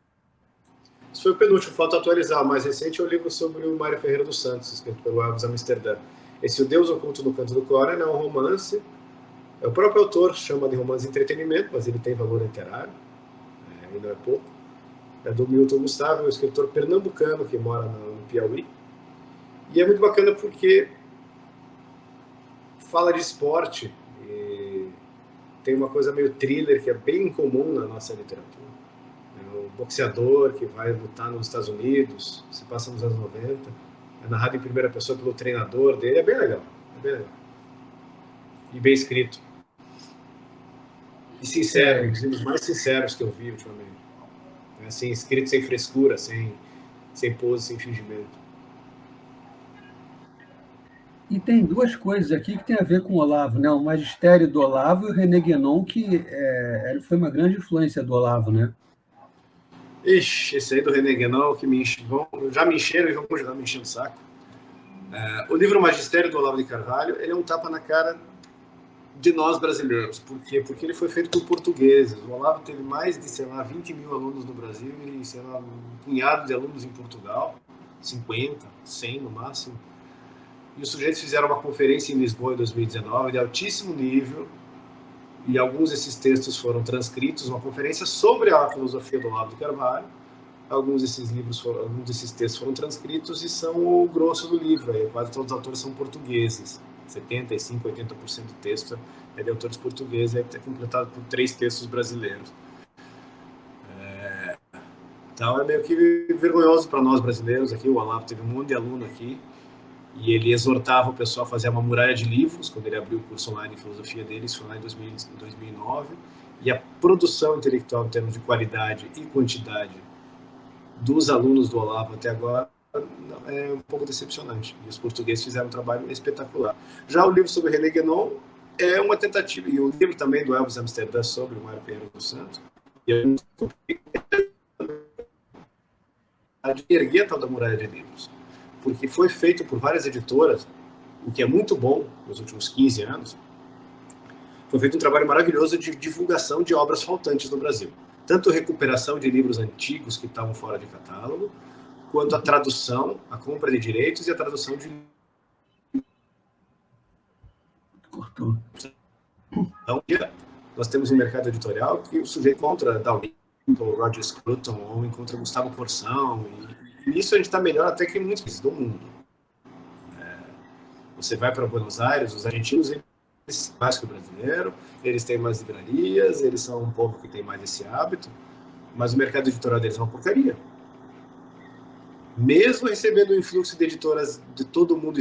Esse foi o penúltimo, falta atualizar. O mais recente é o livro sobre o Mário Ferreira dos Santos, escrito pelo Elvis Amsterdã. Esse O Deus Oculto no Canto do Corner é um romance. O próprio autor chama de romance de entretenimento, mas ele tem valor literário, e não é pouco. É do Milton Gustavo, um escritor pernambucano que mora no Piauí. E é muito bacana porque fala de esporte e tem uma coisa meio thriller que é bem incomum na nossa literatura. É um boxeador que vai lutar nos Estados Unidos, se passa nos anos 90, é narrado em primeira pessoa pelo treinador dele, é bem legal, é bem legal. E bem escrito. E sincero, um dos livros mais sinceros que eu vi ultimamente. Assim, escrito sem frescura, sem pose, sem fingimento. E tem duas coisas aqui que tem a ver com o Olavo, né? O magistério do Olavo e o René Guénon, que foi uma grande influência do Olavo, né? Ixi, esse aí do René Guénon, que já me encheram e vão continuar me enchendo o saco. O livro Magistério do Olavo de Carvalho, ele é um tapa na cara de nós brasileiros. Por quê? Porque ele foi feito por portugueses. O Olavo teve mais de, sei lá, 20 mil alunos no Brasil e, sei lá, um punhado de alunos em Portugal, 50, 100 no máximo. E os sujeitos fizeram uma conferência em Lisboa em 2019 de altíssimo nível, e alguns desses textos foram transcritos, uma conferência sobre a filosofia do Olavo de Carvalho. Alguns desses textos foram transcritos e são o grosso do livro. Aí quase todos os autores são portugueses. 75, 80% do texto é de autores portugueses, é completado por 3 textos brasileiros. Então é meio que vergonhoso para nós brasileiros aqui. O Olavo teve um monte de aluno aqui e ele exortava o pessoal a fazer uma muralha de livros quando ele abriu o curso online de filosofia dele. Isso foi lá em 2009. E a produção intelectual em termos de qualidade e quantidade dos alunos do Olavo até agora é um pouco decepcionante. E os portugueses fizeram um trabalho espetacular. Já o livro sobre René Guénon é uma tentativa, e o livro também do Elvis Amsterdã sobre o Mário Ferreira dos Santos, de erguer a tal da muralha de livros, porque foi feito por várias editoras, o que é muito bom nos últimos 15 anos. Foi feito um trabalho maravilhoso de divulgação de obras faltantes no Brasil. Tanto recuperação de livros antigos que estavam fora de catálogo, quanto a tradução, a compra de direitos e a tradução de... Cortou. Então, nós temos um mercado editorial que o sujeito encontra Dalrymple, Roger Scruton, ou encontra Gustavo Corsão, e nisso a gente está melhor até que em muitos países do mundo. Você vai para Buenos Aires, os argentinos, eles mais que o brasileiro, eles têm mais livrarias, eles são um povo que tem mais esse hábito, mas o mercado editorial deles é uma porcaria. Mesmo recebendo o influxo de editoras de todo mundo.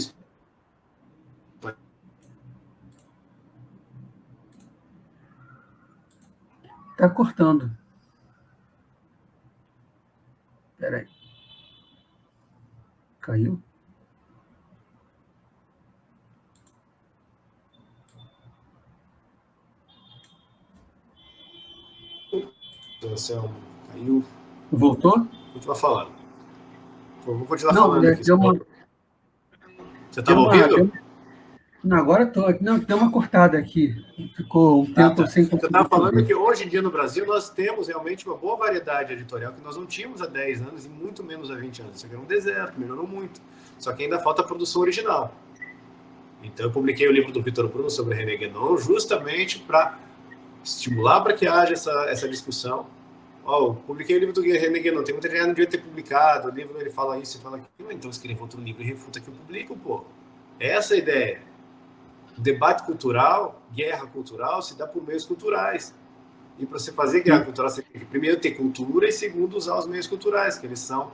Tá cortando. Peraí. Caiu? Caiu. Voltou? Continua falando. Vou continuar Não, falando aqui. deu uma, Você estava ouvindo? Não, agora estou. Não, deu uma cortada aqui. Ficou um tempo Tá. sem Você conseguir estava falando ouvir. que hoje em dia no Brasil nós temos realmente uma boa variedade editorial que nós não tínhamos há 10 anos e muito menos há 20 anos. Isso aqui era um deserto, melhorou muito. Só que ainda falta a produção original. Então eu publiquei o livro do Vitor Bruno sobre René Guénon justamente para estimular para que haja essa discussão. Publiquei o livro do René Guénon, tem muita gente que não devia ter publicado, o livro ele fala isso e fala aquilo, então escreva outro livro e refuta que eu publico, pô. Essa é a ideia. O debate cultural, guerra cultural, se dá por meios culturais. E para você fazer guerra cultural, você tem que primeiro ter cultura e segundo usar os meios culturais, que eles são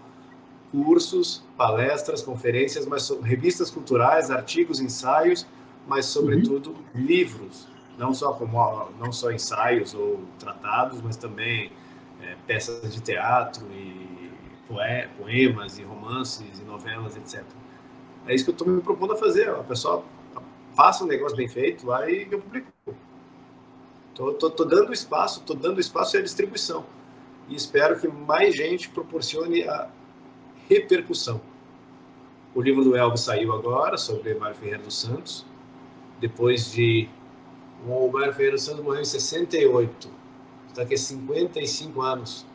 cursos, palestras, conferências, revistas culturais, artigos, ensaios, mas sobretudo livros, não só ensaios ou tratados, mas também peças de teatro e poemas e romances e novelas, etc. É isso que eu estou me propondo a fazer. A pessoa faça um negócio bem feito lá e eu publico. Tô dando espaço e a distribuição. E espero que mais gente proporcione a repercussão. O livro do Elvis saiu agora, sobre Mário Ferreira dos Santos, depois de... O Mário Ferreira dos Santos morreu em 68, está aqui 55 anos.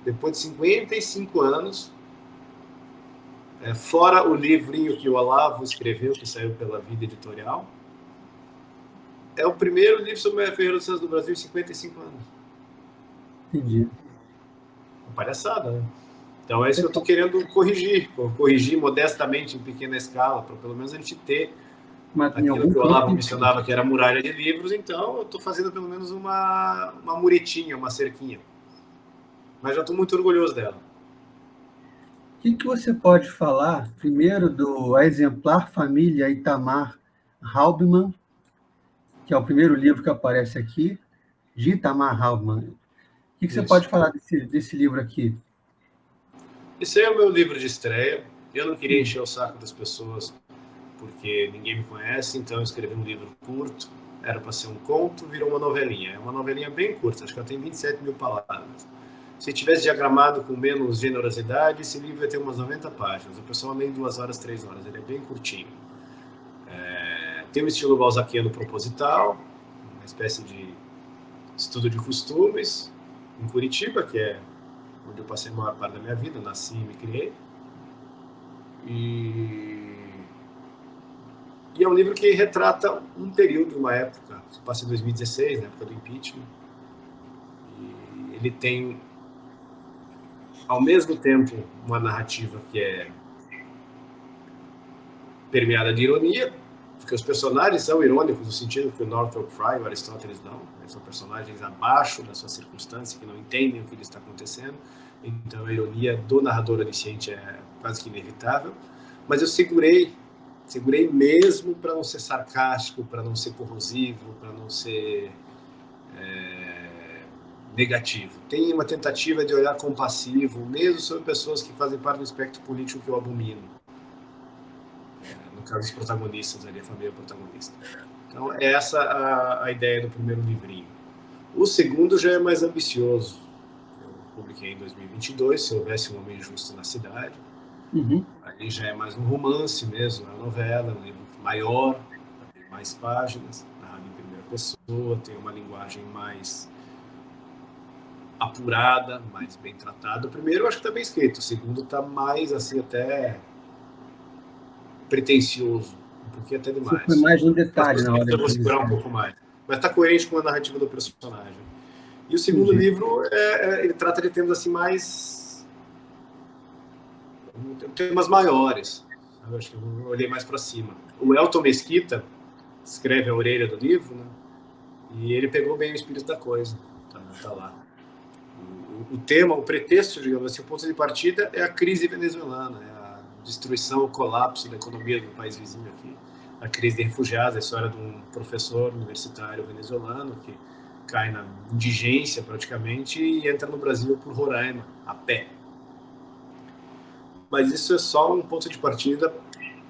Depois de 55 anos, fora o livrinho que o Olavo escreveu, que saiu pela Vida Editorial, é o primeiro livro sobre Mário Ferreira dos Santos do Brasil em 55 anos. Entendi. Uma palhaçada, né? Então é isso que eu estou querendo corrigir modestamente em pequena escala, para pelo menos a gente ter aquilo que o Olavo mencionava, que era a muralha de livros. Então eu estou fazendo pelo menos uma muretinha, uma cerquinha. Mas já estou muito orgulhoso dela. O que você pode falar, primeiro, A Exemplar Família Itamar Hauptmann, que é o primeiro livro que aparece aqui, de Itamar Hauptmann. O que você pode falar desse livro aqui? Esse é o meu livro de estreia. Eu não queria encher o saco das pessoas, porque ninguém me conhece, então eu escrevi um livro curto. Era para ser um conto, virou uma novelinha. É uma novelinha bem curta, acho que ela tem 27 mil palavras. Se tivesse diagramado com menos generosidade, esse livro ia ter umas 90 páginas. O pessoal lê em 2 horas, 3 horas. Ele é bem curtinho. Tem um estilo balzaquiano proposital, uma espécie de estudo de costumes, em Curitiba, que é onde eu passei a maior parte da minha vida, nasci e me criei. E é um livro que retrata um período, uma época, que passa em 2016, na época do impeachment. E ele tem, ao mesmo tempo, uma narrativa que é permeada de ironia, porque os personagens são irônicos no sentido que o Northrop Frye e o Aristóteles não. Eles são personagens abaixo da sua circunstância, que não entendem o que está acontecendo. Então a ironia do narrador onisciente é quase que inevitável. Mas eu segurei mesmo para não ser sarcástico, para não ser corrosivo, para não ser negativo. Tem uma tentativa de olhar compassivo, mesmo sobre pessoas que fazem parte do espectro político que eu abomino. No caso dos protagonistas ali, a família protagonista. Então, é essa a ideia do primeiro livrinho. O segundo já é mais ambicioso. Eu publiquei em 2022, Se Houvesse um Homem Justo na Cidade. Aí já é mais um romance mesmo, uma novela, um livro maior, tem mais páginas, narrado em primeira pessoa, tem uma linguagem mais apurada, mais bem tratada. O primeiro eu acho que está bem escrito, o segundo está mais, assim, até pretencioso, um pouquinho até demais. Foi mais no detalhe na hora eu vou segurar um pouco mais. Mas está coerente com a narrativa do personagem. E o segundo livro, ele trata de temas assim mais... temas maiores. Eu acho que eu olhei mais para cima. O Elton Mesquita escreve a orelha do livro, né? E ele pegou bem o espírito da coisa. Tá lá. O tema, o pretexto, digamos assim, o ponto de partida é a crise venezuelana, é a destruição, o colapso da economia do país vizinho aqui, a crise de refugiados, a história de um professor universitário venezuelano que cai na indigência praticamente e entra no Brasil por Roraima, a pé. Mas isso é só um ponto de partida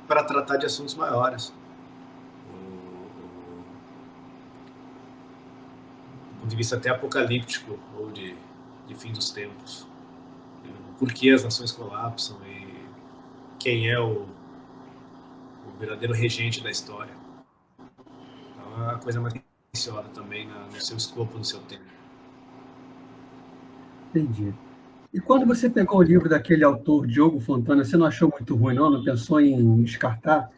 para tratar de assuntos maiores. Do ponto de vista até apocalíptico, ou de fim dos tempos. Por que as nações colapsam e quem é o verdadeiro regente da história. Então é uma coisa mais preciosa também no seu escopo, no seu tempo. Entendi. E quando você pegou o livro daquele autor, Diogo Fontana, você não achou muito ruim, não? Não pensou em descartar?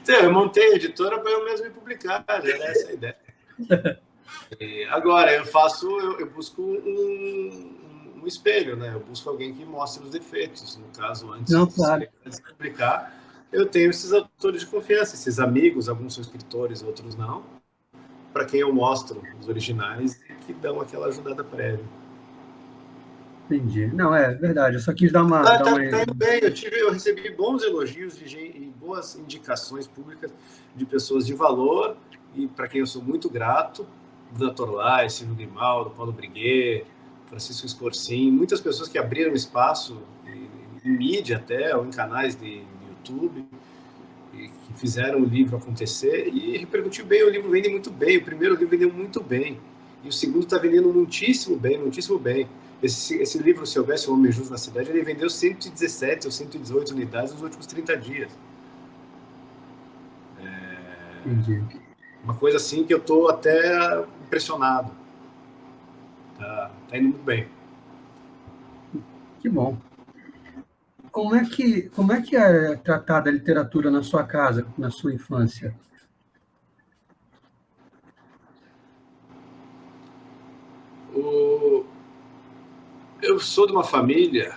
Então, eu montei a editora para eu mesmo me publicar, já era essa a ideia. Agora, eu busco um espelho, né? Eu busco alguém que mostre os defeitos. No caso, antes de publicar, eu tenho esses autores de confiança, esses amigos, alguns são escritores, outros não, para quem eu mostro os originais e que dão aquela ajudada prévia. Entendi. Não, é verdade. Eu só quis dar uma... Tá indo bem. Eu recebi bons elogios e boas indicações públicas de pessoas de valor e para quem eu sou muito grato, do Dr. Lai, Silvio Grimaldo, Paulo Briguet, Francisco Scorsin, muitas pessoas que abriram espaço em mídia até, ou em canais de YouTube, e que fizeram o livro acontecer, e repercutiu bem. O livro vende muito bem, o primeiro livro vendeu muito bem, e o segundo está vendendo muitíssimo bem, muitíssimo bem. Esse livro, Se Houvesse um Homem Justo na Cidade, ele vendeu 117 ou 118 unidades nos últimos 30 dias. Entendi. Uma coisa assim que eu estou até impressionado. Tá indo muito bem. Que bom. Como é que é tratada a literatura na sua casa, na sua infância? Eu sou de uma família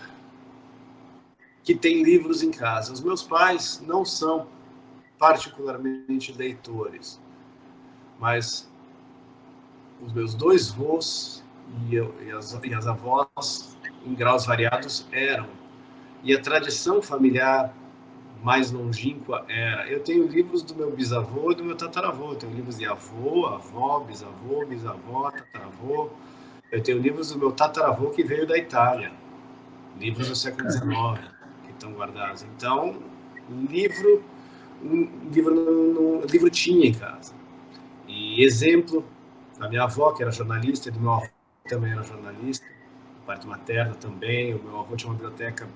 que tem livros em casa. Os meus pais não são particularmente leitores, mas os meus dois avós e as avós, em graus variados, eram. E a tradição familiar mais longínqua era. Eu tenho livros do meu bisavô e do meu tataravô. Eu tenho livros de avô, avó, bisavó, tataravô. Eu tenho livros do meu tataravô que veio da Itália. Livros do século XIX que estão guardados. Então, livro tinha em casa. E exemplo, a minha avó, que era jornalista, e do meu avô também era jornalista, a parte materna também. O meu avô tinha uma biblioteca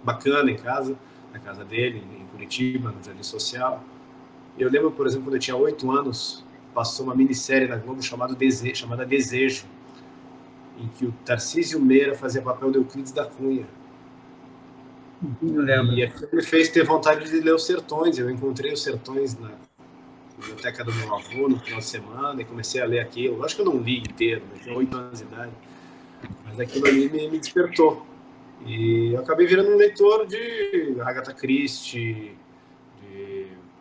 bacana em casa, na casa dele, em Curitiba, no Jardim Social. E eu lembro, por exemplo, quando eu tinha 8 anos, passou uma minissérie na Globo chamada Desejo, em que o Tarcísio Meira fazia papel de Euclides da Cunha. Eu lembro. E aquilo me fez ter vontade de ler Os Sertões. Eu encontrei Os Sertões na biblioteca do meu avô no final de semana e comecei a ler aquilo. Acho que eu não li inteiro, eu tinha 8 anos de idade. Mas aquilo ali me despertou. E eu acabei virando um leitor de Agatha Christie.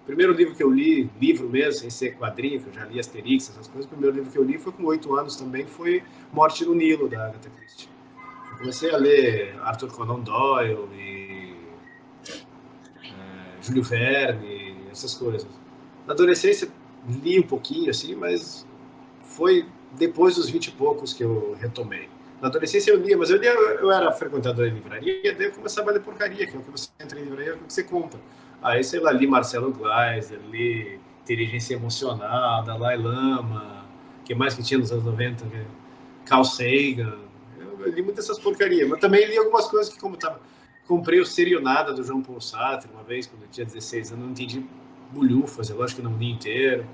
O primeiro livro que eu li, livro mesmo, sem ser quadrinho, que eu já li Asterix, essas coisas, o primeiro livro que eu li foi com 8 anos também, foi Morte no Nilo, da Agatha Christie. Eu comecei a ler Arthur Conan Doyle e Júlio Verne, essas coisas. Na adolescência li um pouquinho, assim, mas foi depois dos 20 e poucos que eu retomei. Na adolescência eu lia, mas eu era frequentador de livraria, daí eu começava a ler porcaria, que é o que você entra em livraria, é o que você compra. Aí, sei lá, li Marcelo Gleiser, li Inteligência Emocional, Dalai Lama, o que mais que tinha nos anos 90? Carl Sagan. Eu li muitas dessas porcarias, mas também li algumas coisas que, como tava, comprei o Serionada do João Paul Sartre uma vez, quando eu tinha 16 anos, não entendi bulhufas, eu acho que não li inteiro.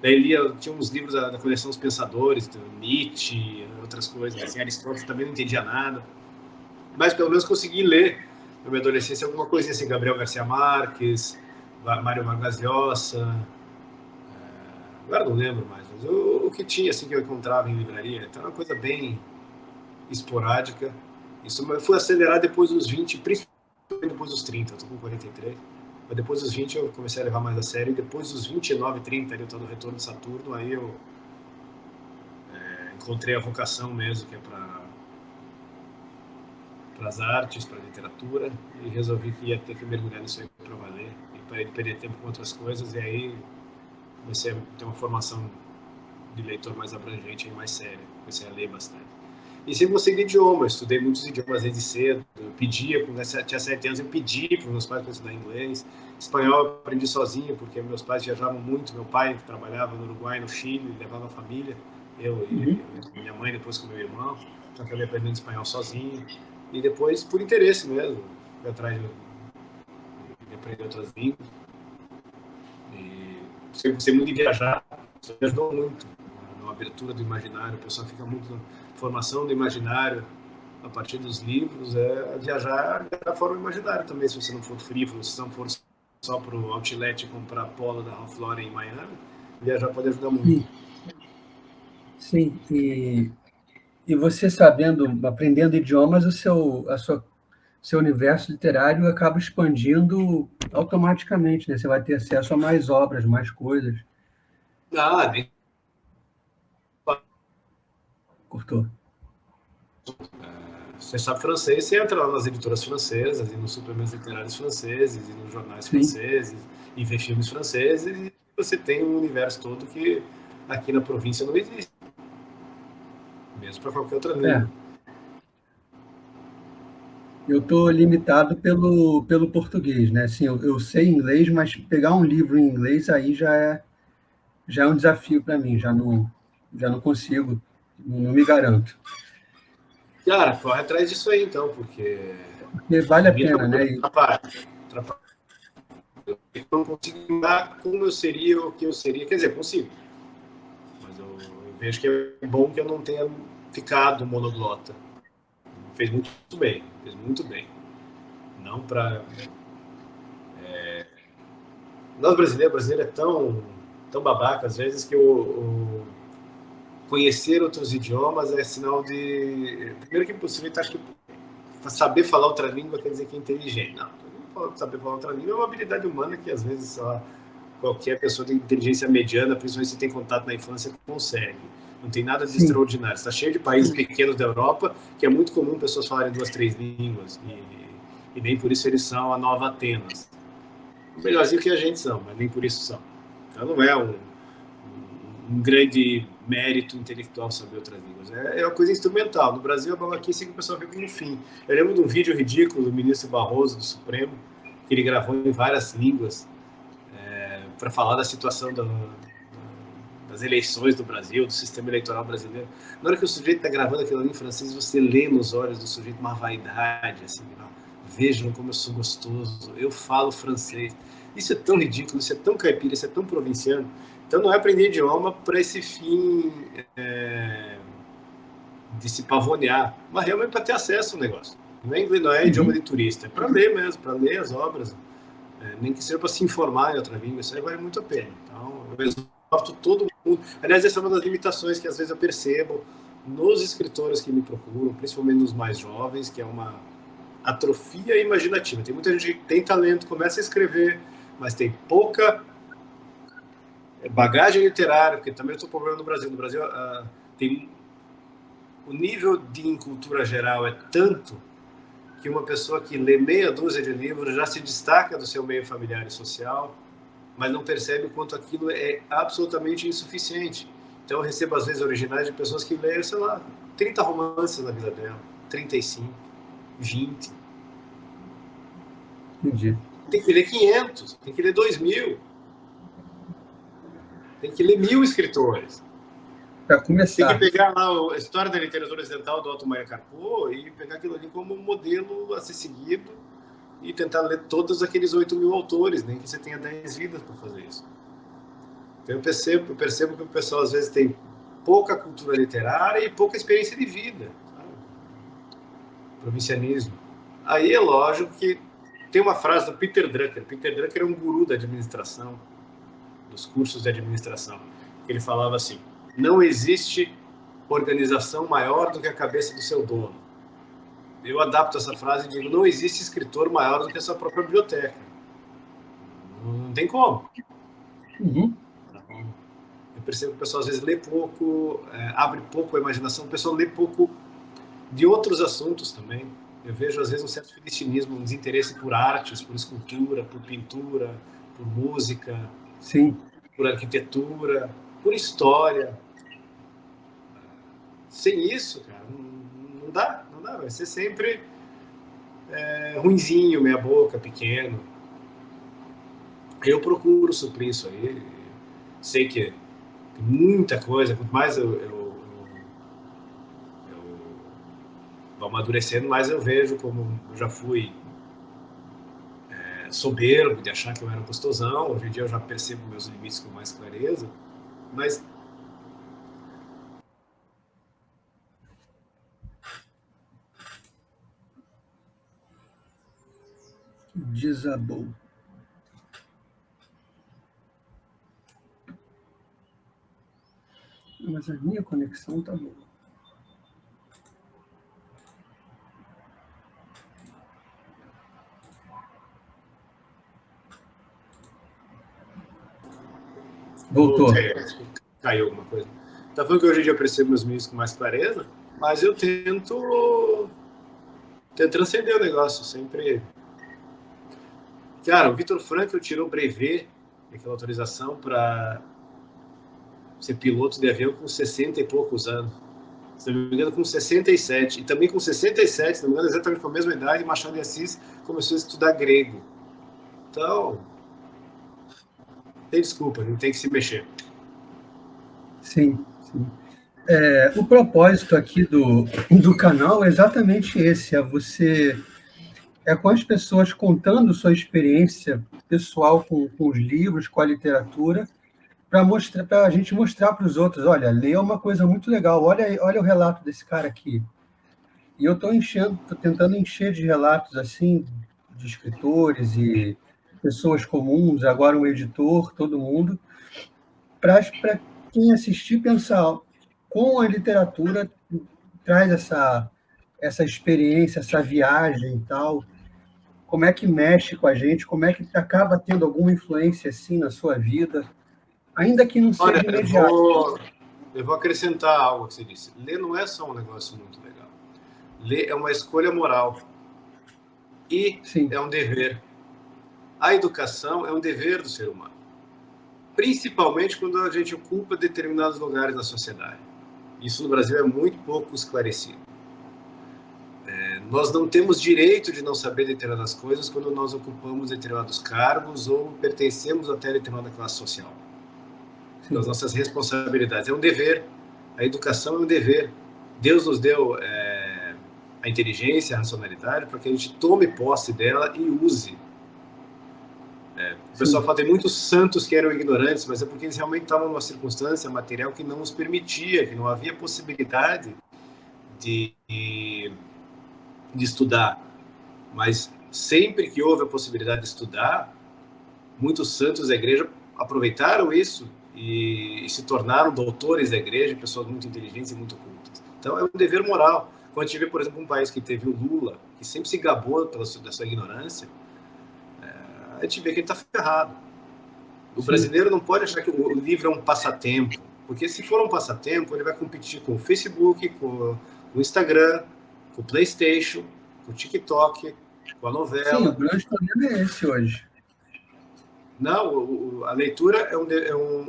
Daí tinha uns livros da coleção Os Pensadores, Nietzsche, outras coisas, assim, Aristóteles também não entendia nada. Mas pelo menos consegui ler, na minha adolescência, alguma coisinha assim, Gabriel Garcia Marques, Mário Vargas Llosa, agora não lembro mais, mas o que tinha, assim, que eu encontrava em livraria, então era uma coisa bem esporádica. Isso foi acelerar depois dos 20, principalmente depois dos 30, eu tô com 43. Mas depois dos 20 eu comecei a levar mais a sério, e depois dos 29, 30, ali eu tô no retorno de Saturno, aí eu encontrei a vocação mesmo, que é para as artes, para a literatura, e resolvi que ia ter que mergulhar nisso aí para valer, e para ele perder tempo com outras coisas, e aí comecei a ter uma formação de leitor mais abrangente e mais séria, comecei a ler bastante. E sempre gostei de idioma, eu estudei muitos idiomas desde cedo, eu pedia, quando eu tinha 7 anos, eu pedi para os meus pais para estudar inglês. Espanhol eu aprendi sozinho, porque meus pais viajavam muito, meu pai trabalhava no Uruguai, no Chile, levava a família, eu e minha mãe, depois com meu irmão, então acabei aprendendo espanhol sozinho. E depois, por interesse mesmo, fui atrás de aprender outras línguas. E sempre gostei muito de viajar, isso me ajudou muito na abertura do imaginário, o pessoal fica muito na formação do imaginário a partir dos livros, viajar da forma imaginária também, se você não for frívolo, se não for só para o outlet comprar polo da Ralph Lauren em Miami, viajar pode ajudar muito. Sim, e você sabendo, aprendendo idiomas, seu universo literário acaba expandindo automaticamente, né? Você vai ter acesso a mais obras, mais coisas. Ah, Cortou. você sabe francês, você entra lá nas editoras francesas, e nos suplementos literários franceses, e nos jornais Sim. franceses, e vê filmes franceses, e você tem um universo todo que aqui na província não existe, mesmo para qualquer outra língua. Eu estou limitado pelo português, né? Assim, eu sei inglês, mas pegar um livro em inglês aí já é um desafio para mim, já não consigo, não me garanto. Cara, corre atrás disso aí então, porque Porque vale a me pena, né? atrapalha. Atrapalha. Eu não consigo imaginar como eu seria, o que eu seria. Quer dizer, consigo. Mas eu vejo que é bom que eu não tenha ficado monoglota. Fez muito bem, fez muito bem. Não para nós brasileiro é tão babaca às vezes que o conhecer outros idiomas é sinal de primeiro que impossível, acho que saber falar outra língua quer dizer que é inteligente. Não, saber falar outra língua é uma habilidade humana que às vezes só qualquer pessoa de inteligência mediana, principalmente se tem contato na infância, consegue. Não tem nada de Sim, extraordinário. Está cheio de países pequenos da Europa que é muito comum pessoas falarem duas, três línguas e nem por isso eles são a nova Atenas. Melhorzinho que a gente são, mas nem por isso são. Então não é um grande mérito intelectual saber outras línguas. É uma coisa instrumental. No Brasil, a babaquice que o pessoal vê como fim. Eu lembro de um vídeo ridículo do ministro Barroso, do Supremo, que ele gravou em várias línguas para falar da situação das eleições do Brasil, do sistema eleitoral brasileiro. Na hora que o sujeito está gravando aquilo ali em francês, você lê nos olhos do sujeito uma vaidade, assim, vejam como eu sou gostoso, eu falo francês. Isso é tão ridículo, isso é tão caipira, isso é tão provinciano. Então não é aprender idioma para esse fim de se pavonear, mas realmente para ter acesso ao negócio. Não é, inglês, não é idioma de turista, é para ler mesmo, para ler as obras, nem que seja para se informar em outra língua, isso aí vale muito a pena. Então, eu exorto todo mundo. Aliás, essa é uma das limitações que às vezes eu percebo nos escritores que me procuram, principalmente nos mais jovens, que é uma atrofia imaginativa. Tem muita gente que tem talento, começa a escrever, mas tem pouca bagagem literária, porque também eu estou problema no Brasil. No Brasil, tem o nível de incultura geral é tanto que uma pessoa que lê meia dúzia de livros já se destaca do seu meio familiar e social, mas não percebe o quanto aquilo é absolutamente insuficiente. Então eu recebo às vezes originais de pessoas que leem, sei lá, 30 romances na vida dela, 35, 20. entendi. Tem que ler 500, tem que ler 2000, tem que ler 1000 escritores. Para Tem que começar, pegar lá a história da literatura ocidental do Otto Maria Carpo e pegar aquilo ali como um modelo a ser seguido e tentar ler todos aqueles 8.000 autores, nem que você tenha 10 vidas para fazer isso. Então eu percebo que o pessoal às vezes tem pouca cultura literária e pouca experiência de vida, sabe? Provincianismo. Aí é lógico que tem uma frase do Peter Drucker. Peter Drucker é um guru da administração, dos cursos de administração, que ele falava assim: não existe organização maior do que a cabeça do seu dono. Eu adapto essa frase e digo: não existe escritor maior do que a sua própria biblioteca. Não tem como. uhum. Eu percebo que o pessoal às vezes lê pouco, abre pouco a imaginação, o pessoal lê pouco de outros assuntos também. Eu vejo às vezes um certo filistinismo, um desinteresse por artes, por escultura, por pintura, por música, Sim, por arquitetura, por história. Sem isso, cara, não dá, vai ser sempre ruinzinho, meia boca, pequeno. Eu procuro suprir isso aí. Sei que tem muita coisa, quanto mais eu vou amadurecendo, mais eu vejo como eu já fui soberbo de achar que eu era um gostosão. Hoje em dia eu já percebo meus limites com mais clareza, mas desabou. Mas a minha conexão tá boa. não Voltou. sei, acho que caiu alguma coisa. Tá falando que hoje em dia eu percebo meus limites com mais clareza, mas eu tento transcender o negócio, sempre. Cara, o Vitor Frankl tirou o brevet, aquela autorização para ser piloto de avião com 60 e poucos anos. Se não me engano, com 67. E também com 67, se não me engano, exatamente com a mesma idade, Machado de Assis começou a estudar grego. Então, tem desculpa, não tem que se mexer. Sim, sim. O propósito aqui do canal é exatamente esse, é com as pessoas contando sua experiência pessoal com os livros, com a literatura, para a gente mostrar para os outros, olha, ler é uma coisa muito legal, olha o relato desse cara aqui. E eu estou tentando encher de relatos assim, de escritores e pessoas comuns, agora um editor, todo mundo, para quem assistir pensar como a literatura traz essa experiência, essa viagem e tal, como é que mexe com a gente, como é que acaba tendo alguma influência assim na sua vida, ainda que não Olha, seja imediato. eu vou acrescentar algo que você disse. Ler não é só um negócio muito legal. Ler é uma escolha moral e Sim, é um dever. A educação é um dever do ser humano, principalmente quando a gente ocupa determinados lugares na sociedade. Isso no Brasil é muito pouco esclarecido. Nós não temos direito de não saber determinadas coisas quando nós ocupamos determinados cargos ou pertencemos até a determinada classe social. Das sim, nossas responsabilidades. É um dever. A educação é um dever. Deus nos deu a inteligência, a racionalidade, para que a gente tome posse dela e use. O pessoal sim, fala, tem muitos santos que eram ignorantes, mas é porque eles realmente estavam numa circunstância material que não os permitia, que não havia possibilidade de estudar. Mas sempre que houve a possibilidade de estudar, muitos santos da igreja aproveitaram isso e se tornaram doutores da igreja, pessoas muito inteligentes e muito cultas. Então é um dever moral. Quando a gente vê, por exemplo, um país que teve o Lula, que sempre se gabou da sua ignorância, a gente vê que ele está ferrado. O sim. brasileiro não pode achar que o livro é um passatempo, porque se for um passatempo, ele vai competir com o Facebook, com o Instagram, com o PlayStation, com o TikTok, com a Sim, o novela. grande problema é esse hoje. Não, a leitura é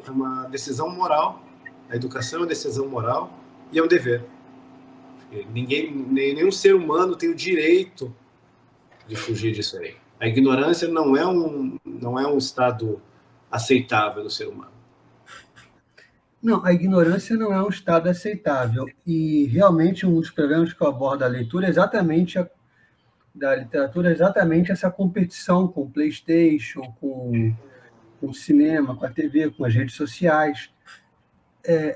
uma decisão moral, a educação é uma decisão moral e é um dever. Nenhum ser humano tem o direito de fugir disso aí. A ignorância não é um estado aceitável do ser humano. Não, a ignorância não é um estado aceitável. E realmente um dos problemas que eu abordo da leitura é exatamente da literatura é exatamente essa competição com o PlayStation, com o cinema, com a TV, com as redes sociais.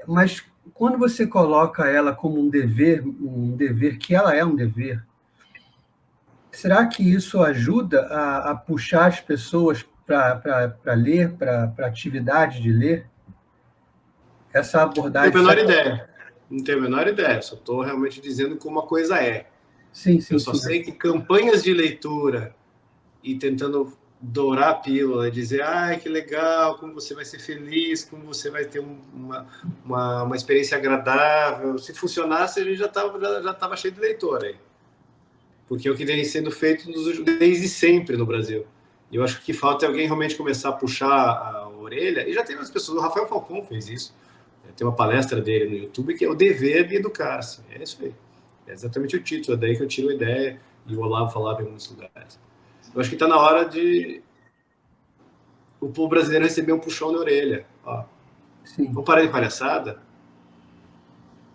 Mas quando você coloca ela como um dever que ela é um dever, será que isso ajuda a puxar as pessoas para ler, para a atividade de ler? Essa Não tenho abordagem, a menor sabe? ideia. Não tenho a menor ideia. Só estou realmente dizendo como a coisa é. Sim, Eu sim, só sim. sei que campanhas de leitura e tentando dourar a pílula, dizer, ai, que legal, como você vai ser feliz, como você vai ter uma experiência agradável. Se funcionasse, a gente já tava cheio de leitor aí. Porque é o que vem sendo feito desde sempre no Brasil. E eu acho que o que falta é alguém realmente começar a puxar a orelha. E já tem as pessoas, o Rafael Falcão fez isso. Tem uma palestra dele no YouTube que é o dever de educar-se. É isso aí. É exatamente o título, é daí que eu tiro a ideia. E o Olavo falava em muitos lugares. Eu acho que está na hora de o povo brasileiro receber um puxão na orelha. Ó, Sim, vamos parar de palhaçada? sim.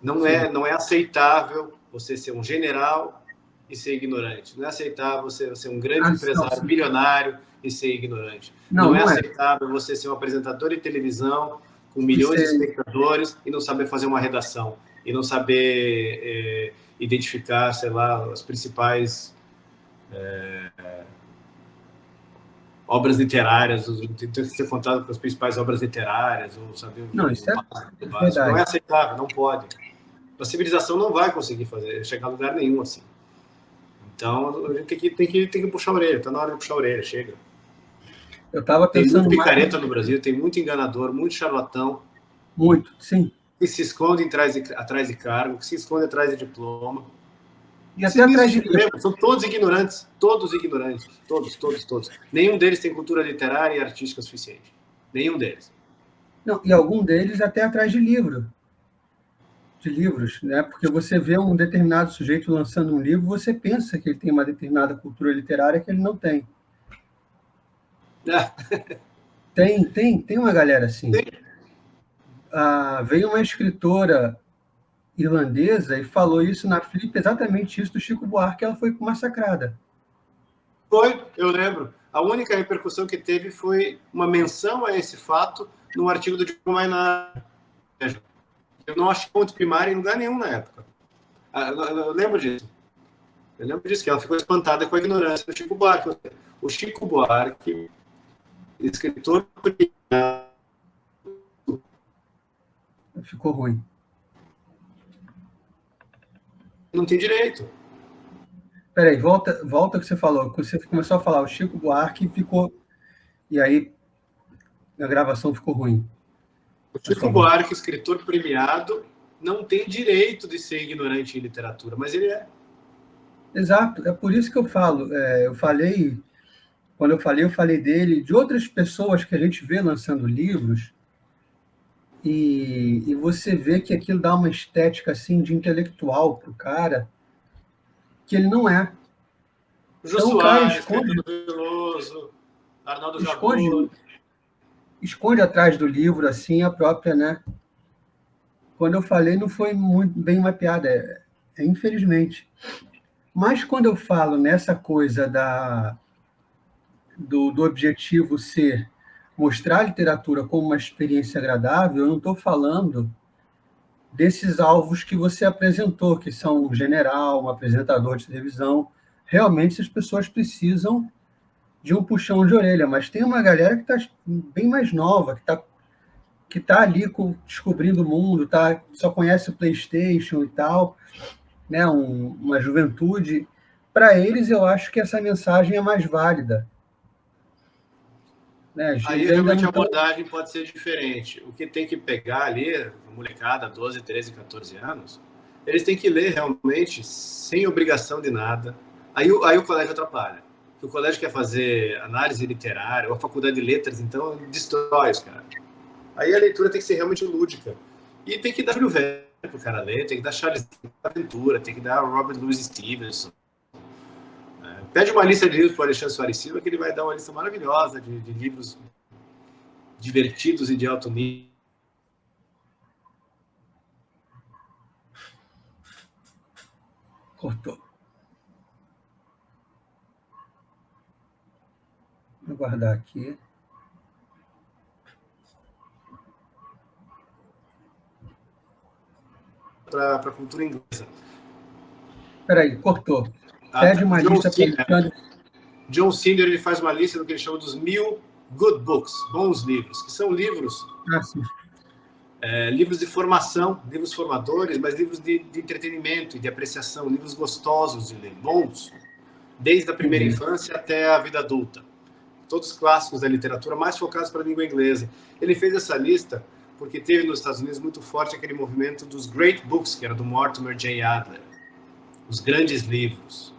Não é aceitável você ser um general e ser ignorante. Não é aceitável você ser um grande Ah, não, empresário sim. bilionário e ser ignorante. Não, Não é não é. aceitável você ser um apresentador de televisão com E milhões de ser, espectadores e não saber fazer uma redação e não saber identificar, sei lá, as principais obras literárias, tem que ser contado com as principais obras literárias, ou saber não, o isso é básico do básico. Não é verdade. aceitável, não pode. A civilização não vai conseguir chegar a lugar nenhum assim. Então, a gente tem que puxar a orelha, está na hora de puxar a orelha, chega. Eu estava Tem muito pensando mais picareta no Brasil, tem muito enganador, muito charlatão, muito, sim. que se esconde atrás de cargo, que se esconde atrás de diploma. E até Esses atrás ministros de do livro. Supremo são todos ignorantes, todos. Nenhum deles tem cultura literária e artística suficiente. Nenhum deles. Não, e algum deles até atrás de livro. de livros, né? Porque você vê um determinado sujeito lançando um livro, você pensa que ele tem uma determinada cultura literária que ele não tem. Tem uma galera assim. Veio uma escritora irlandesa e falou isso na Flip, exatamente isso do Chico Buarque, ela foi massacrada. Foi, eu lembro. A única repercussão que teve foi uma menção a esse fato num artigo do Diogo Mainardi. Eu não achei fonte primária em lugar nenhum na época. Eu lembro disso. Eu lembro disso, que ela ficou espantada com a ignorância do Chico Buarque. O Chico Buarque, escritor... Ficou ruim. Não tem direito. Peraí, volta o que você falou. Você começou a falar o Chico Buarque ficou... E aí a gravação ficou ruim. O Chico Buarque, escritor premiado, não tem direito de ser ignorante em literatura, mas ele é. Exato, é por isso que eu falo. Quando eu falei dele, de outras pessoas que a gente vê lançando livros, e você vê que aquilo dá uma estética assim de intelectual pro cara, que ele não é. Jô Então o cara Soares, Caetano Veloso, Arnaldo Jabor. Esconde atrás do livro assim a própria, né? Quando eu falei não foi muito bem uma piada, infelizmente. Mas quando eu falo nessa coisa do objetivo ser mostrar a literatura como uma experiência agradável, eu não estou falando desses alvos que você apresentou, que são um general, um apresentador de televisão. Realmente, essas pessoas precisam de um puxão de orelha, mas tem uma galera que está bem mais nova, que tá ali descobrindo o mundo, só conhece o PlayStation e tal, né? Uma juventude. Para eles, eu acho que essa mensagem é mais válida. Né? Aí realmente a abordagem pode ser diferente. O que tem que pegar ali, a molecada, 12, 13, 14 anos, eles têm que ler realmente sem obrigação de nada. Aí o colégio atrapalha. O colégio quer fazer análise literária, ou a faculdade de letras, então destrói os caras. Aí a leitura tem que ser realmente lúdica. E tem que dar Júlio Verne pro cara ler, tem que dar Charles Aventura, tem que dar Robert Louis Stevenson. Pede uma lista de livros para o Alexandre Soares Silva, que ele vai dar uma lista maravilhosa de livros divertidos e de alto nível. Cortou. Vou guardar aqui. Para a cultura inglesa. Peraí, cortou. Pede uma lista para John Sinder, ele faz uma lista do que ele chama dos 1000 good books, bons livros, que são livros, livros de formação, livros formadores, mas livros de entretenimento e de apreciação, livros gostosos de ler, bons, desde a primeira infância até a vida adulta. Todos os clássicos da literatura, mais focados para a língua inglesa. Ele fez essa lista porque teve nos Estados Unidos muito forte aquele movimento dos Great Books, que era do Mortimer J. Adler, os grandes livros.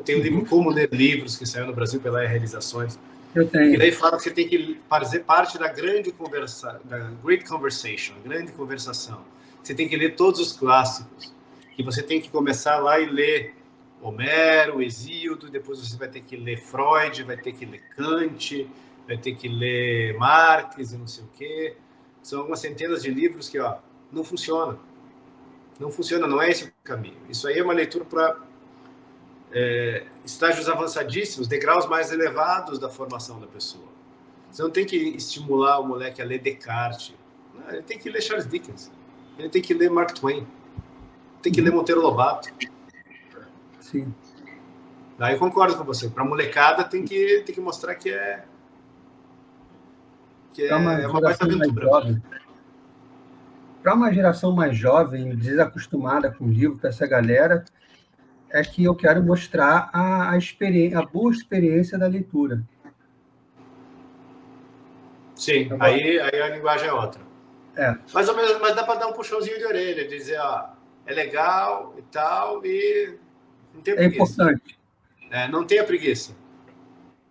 Tem o livro Como Ler Livros, que saiu no Brasil pela Realizações. Eu tenho. E daí fala que você tem que fazer parte da grande da Great Conversation, a grande conversação. Você tem que ler todos os clássicos. Que você tem que começar lá e ler Homero, Hesíodo, depois você vai ter que ler Freud, vai ter que ler Kant, vai ter que ler Marx e não sei o quê. São algumas centenas de livros que não funcionam. Não funciona, não é esse o caminho. Isso aí é uma leitura para estágios avançadíssimos, degraus mais elevados da formação da pessoa. Você não tem que estimular o moleque a ler Descartes. Não, ele tem que ler Charles Dickens. Ele tem que ler Mark Twain. Tem que ler Monteiro Lobato. Sim. Daí eu concordo com você. Para a molecada tem que mostrar que é uma baita aventura. Para uma geração mais jovem, desacostumada com o livro, para essa galera, é que eu quero mostrar a boa experiência da leitura. Sim, aí a linguagem é outra. Mas dá para dar um puxãozinho de orelha, dizer, é legal e tal, e não tem preguiça. É importante. Não tenha preguiça.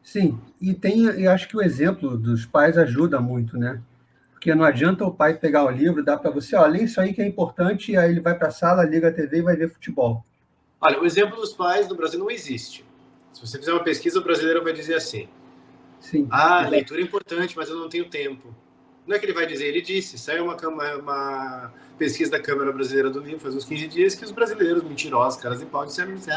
Sim, e acho que o exemplo dos pais ajuda muito, né? Porque não adianta o pai pegar o livro, dar para você, olha, lê isso aí que é importante, e aí ele vai para a sala, liga a TV e vai ver futebol. Olha, o exemplo dos pais no Brasil não existe. Se você fizer uma pesquisa, o brasileiro vai dizer assim: Sim. ah, leitura é importante, mas eu não tenho tempo. Não é que ele vai dizer, ele disse. Saiu uma pesquisa da Câmara Brasileira do Livro faz uns 15 dias que os brasileiros, mentirosos, caras de pau, disseram assim,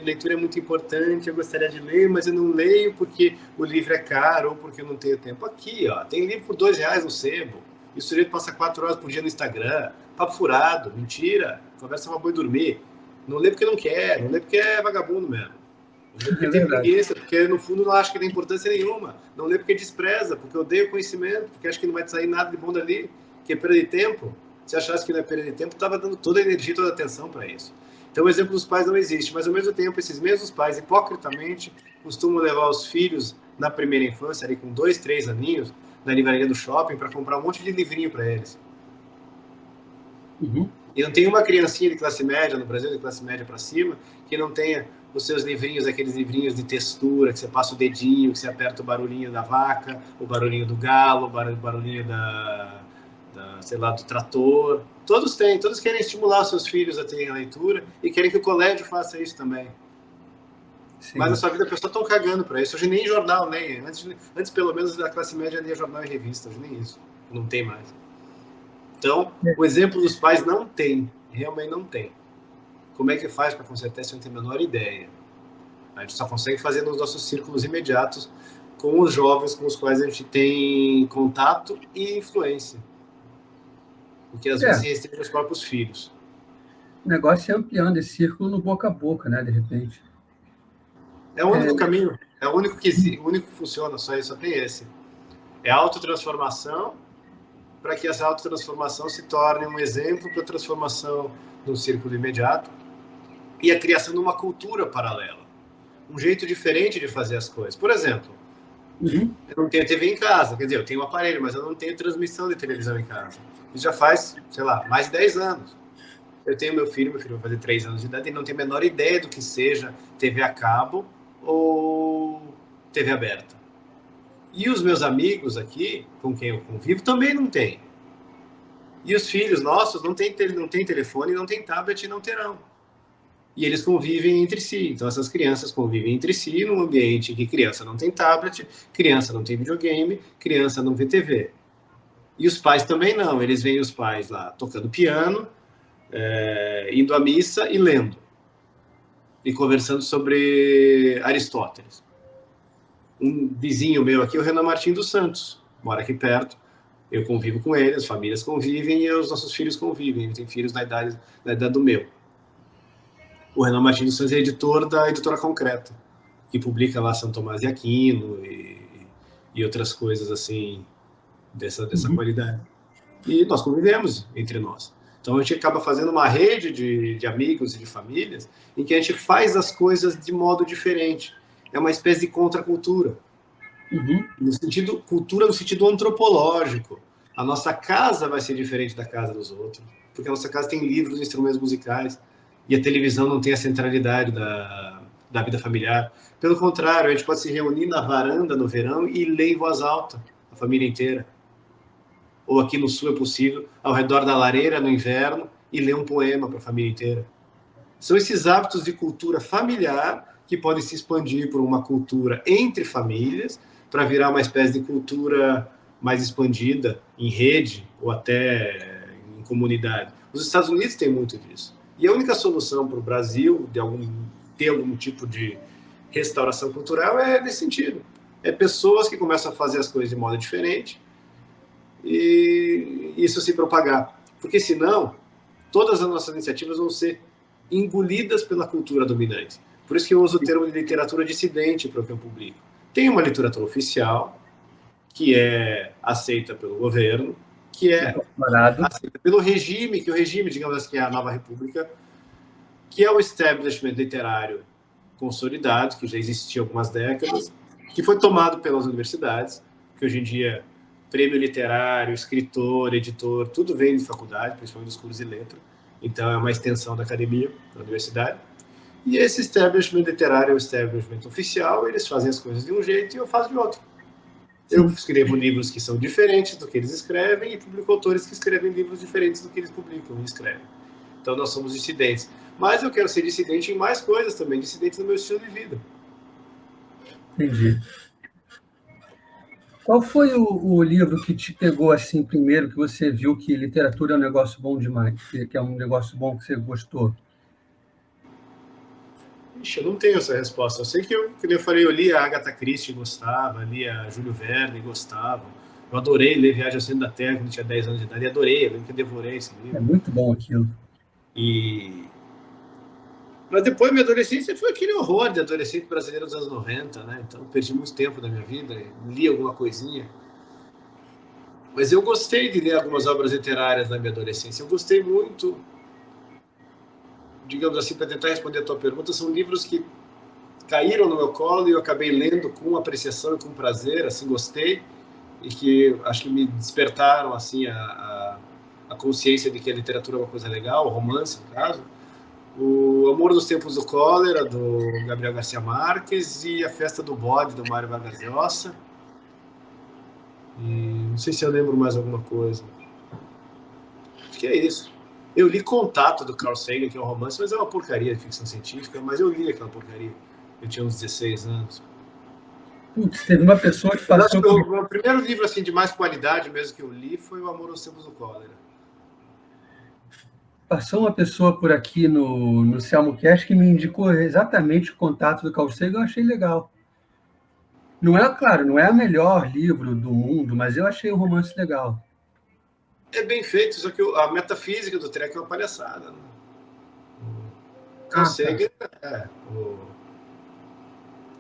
leitura é muito importante, eu gostaria de ler, mas eu não leio porque o livro é caro ou porque eu não tenho tempo. Aqui, ó, tem livro por R$2 no sebo, e o sujeito passa 4 horas por dia no Instagram, papo furado, mentira, conversa pra boi dormir. Não lê porque não quer, não lê porque é vagabundo mesmo. Não lê porque tem preguiça, porque no fundo não acha que tem importância nenhuma. Não lê porque despreza, porque odeia o conhecimento, porque acha que não vai sair nada de bom dali, que é perda de tempo. Se achasse que não é perda de tempo, estava dando toda a energia, toda a atenção para isso. Então o exemplo dos pais não existe, mas ao mesmo tempo esses mesmos pais, hipocritamente, costumam levar os filhos na primeira infância, ali com 2, 3 aninhos, na livraria do shopping, para comprar um monte de livrinho para eles. Uhum. E não tem uma criancinha de classe média no Brasil, de classe média para cima, que não tenha os seus livrinhos, aqueles livrinhos de textura, que você passa o dedinho, que você aperta o barulhinho da vaca, o barulhinho do galo, o barulhinho sei lá, do trator. Todos têm, todos querem estimular os seus filhos a terem a leitura e querem que o colégio faça isso também. Sim. Mas na sua vida, a pessoa estão cagando para isso. Hoje nem jornal, nem. Antes, pelo menos, a classe média lia jornal e revista. Hoje nem isso. Não tem mais. Então, o exemplo dos pais não tem. Realmente não tem. Como é que faz para consertar isso? Eu não tenho a menor ideia. A gente só consegue fazer nos nossos círculos imediatos com os jovens com os quais a gente tem contato e influência. Porque às vezes restringe os próprios filhos. O negócio é ampliando esse círculo no boca a boca, né, de repente. É o único caminho, é o único que funciona, só tem esse. É a autotransformação, para que essa autotransformação se torne um exemplo para a transformação no círculo imediato e a criação de uma cultura paralela. Um jeito diferente de fazer as coisas. Por exemplo, eu não tenho TV em casa, quer dizer, eu tenho um aparelho, mas eu não tenho transmissão de televisão em casa. Isso já faz, sei lá, mais de 10 anos. Eu tenho meu filho vai fazer 3 anos de idade, e não tem a menor ideia do que seja TV a cabo ou TV aberta. E os meus amigos aqui, com quem eu convivo, também não têm. E os filhos nossos não têm telefone, não têm tablet e não terão. E eles convivem entre si. Então, essas crianças convivem entre si num ambiente que criança não tem tablet, criança não tem videogame, criança não vê TV. E os pais também não. Eles veem os pais lá tocando piano, indo à missa e lendo. E conversando sobre Aristóteles. Um vizinho meu aqui, o Renan Martins dos Santos, mora aqui perto. Eu convivo com ele, as famílias convivem e os nossos filhos convivem. Ele tem filhos na idade do meu. O Renan Martins dos Santos é editor da Editora Concreta, que publica lá São Tomás de Aquino e outras coisas assim, dessa qualidade. E nós convivemos entre nós. Então a gente acaba fazendo uma rede de amigos e de famílias em que a gente faz as coisas de modo diferente. É uma espécie de contracultura. No sentido, cultura no sentido antropológico. A nossa casa vai ser diferente da casa dos outros, porque a nossa casa tem livros e instrumentos musicais, e a televisão não tem a centralidade da vida familiar. Pelo contrário, a gente pode se reunir na varanda no verão e ler em voz alta, a família inteira. Ou aqui no sul é possível, ao redor da lareira no inverno, e ler um poema para a família inteira. São esses hábitos de cultura familiar que podem se expandir por uma cultura entre famílias, para virar uma espécie de cultura mais expandida em rede ou até em comunidade. Os Estados Unidos têm muito disso. E a única solução para o Brasil ter algum tipo de restauração cultural é nesse sentido. É pessoas que começam a fazer as coisas de modo diferente e isso se propagar. Porque senão, todas as nossas iniciativas vão ser engolidas pela cultura dominante. Por isso que eu uso o termo de literatura dissidente para o que eu publico. Tem uma literatura oficial, que é aceita pelo governo, que é aceita pelo regime, que o regime, digamos assim, é a nova república, que é o establishment literário consolidado, que já existia há algumas décadas, que foi tomado pelas universidades, que hoje em dia prêmio literário, escritor, editor, tudo vem de faculdade, principalmente dos cursos de letra. Então é uma extensão da academia, da universidade. E esse establishment literário é o establishment oficial, eles fazem as coisas de um jeito e eu faço de outro. Eu escrevo livros que são diferentes do que eles escrevem e publico autores que escrevem livros diferentes do que eles publicam e escrevem. Então nós somos dissidentes. Mas eu quero ser dissidente em mais coisas também, dissidente no meu estilo de vida. Entendi. Qual foi o livro que te pegou assim primeiro, que você viu que literatura é um negócio bom demais, que é um negócio bom que você gostou? Ixi, eu não tenho essa resposta. Eu sei que eu falei, eu li a Agatha Christie, gostava, li a Júlio Verne, gostava. Eu adorei ler Viagem ao Centro da Terra quando eu tinha 10 anos de idade, adorei, eu lembro que eu devorei esse É livro. muito bom aquilo. Mas depois, minha adolescência foi aquele horror de adolescente brasileiro dos anos 90, né? Então, perdi muito tempo da minha vida, li alguma coisinha. Mas eu gostei de ler algumas obras literárias na minha adolescência. Eu gostei muito, digamos assim, para tentar responder a tua pergunta, são livros que caíram no meu colo e eu acabei lendo com apreciação e com prazer, assim, gostei, e que acho que me despertaram, assim, a consciência de que a literatura é uma coisa legal, o romance, no caso. O Amor dos Tempos do Cólera, do Gabriel Garcia Marques, e A Festa do Bode, do Mário Vargas Llosa. E não sei se eu lembro mais alguma coisa. Acho que é isso. Eu li Contato, do Carl Sagan, que é um romance, mas é uma porcaria de ficção científica, mas eu li aquela porcaria. Eu tinha uns 16 anos. Putz, teve uma pessoa que Mas acho passou que por... o primeiro livro assim, de mais qualidade mesmo que eu li foi O Amor aos Tempos do Cólera. Passou uma pessoa por aqui no Selmocast que me indicou exatamente o Contato do Carl Sagan, eu achei legal. Não é, claro, não é o melhor livro do mundo, mas eu achei o romance legal. É bem feito, só que a metafísica do treco é uma palhaçada. Né? O Carl Sagan,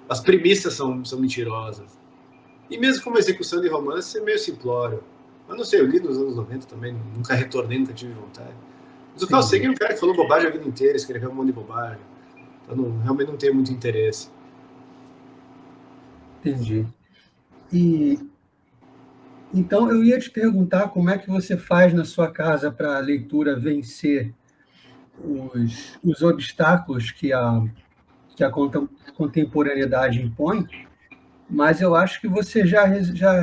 as premissas são mentirosas. E mesmo com uma execução de romance, é meio simplório. Mas não sei, eu li nos anos 90 também, nunca retornei, nunca tive vontade. Mas o Carl Sagan é um cara que falou bobagem a vida inteira, escreveu um monte de bobagem. Então realmente não tenho muito interesse. Entendi. Então, eu ia te perguntar como é que você faz na sua casa para a leitura vencer os obstáculos que a contemporaneidade impõe, mas eu acho que você já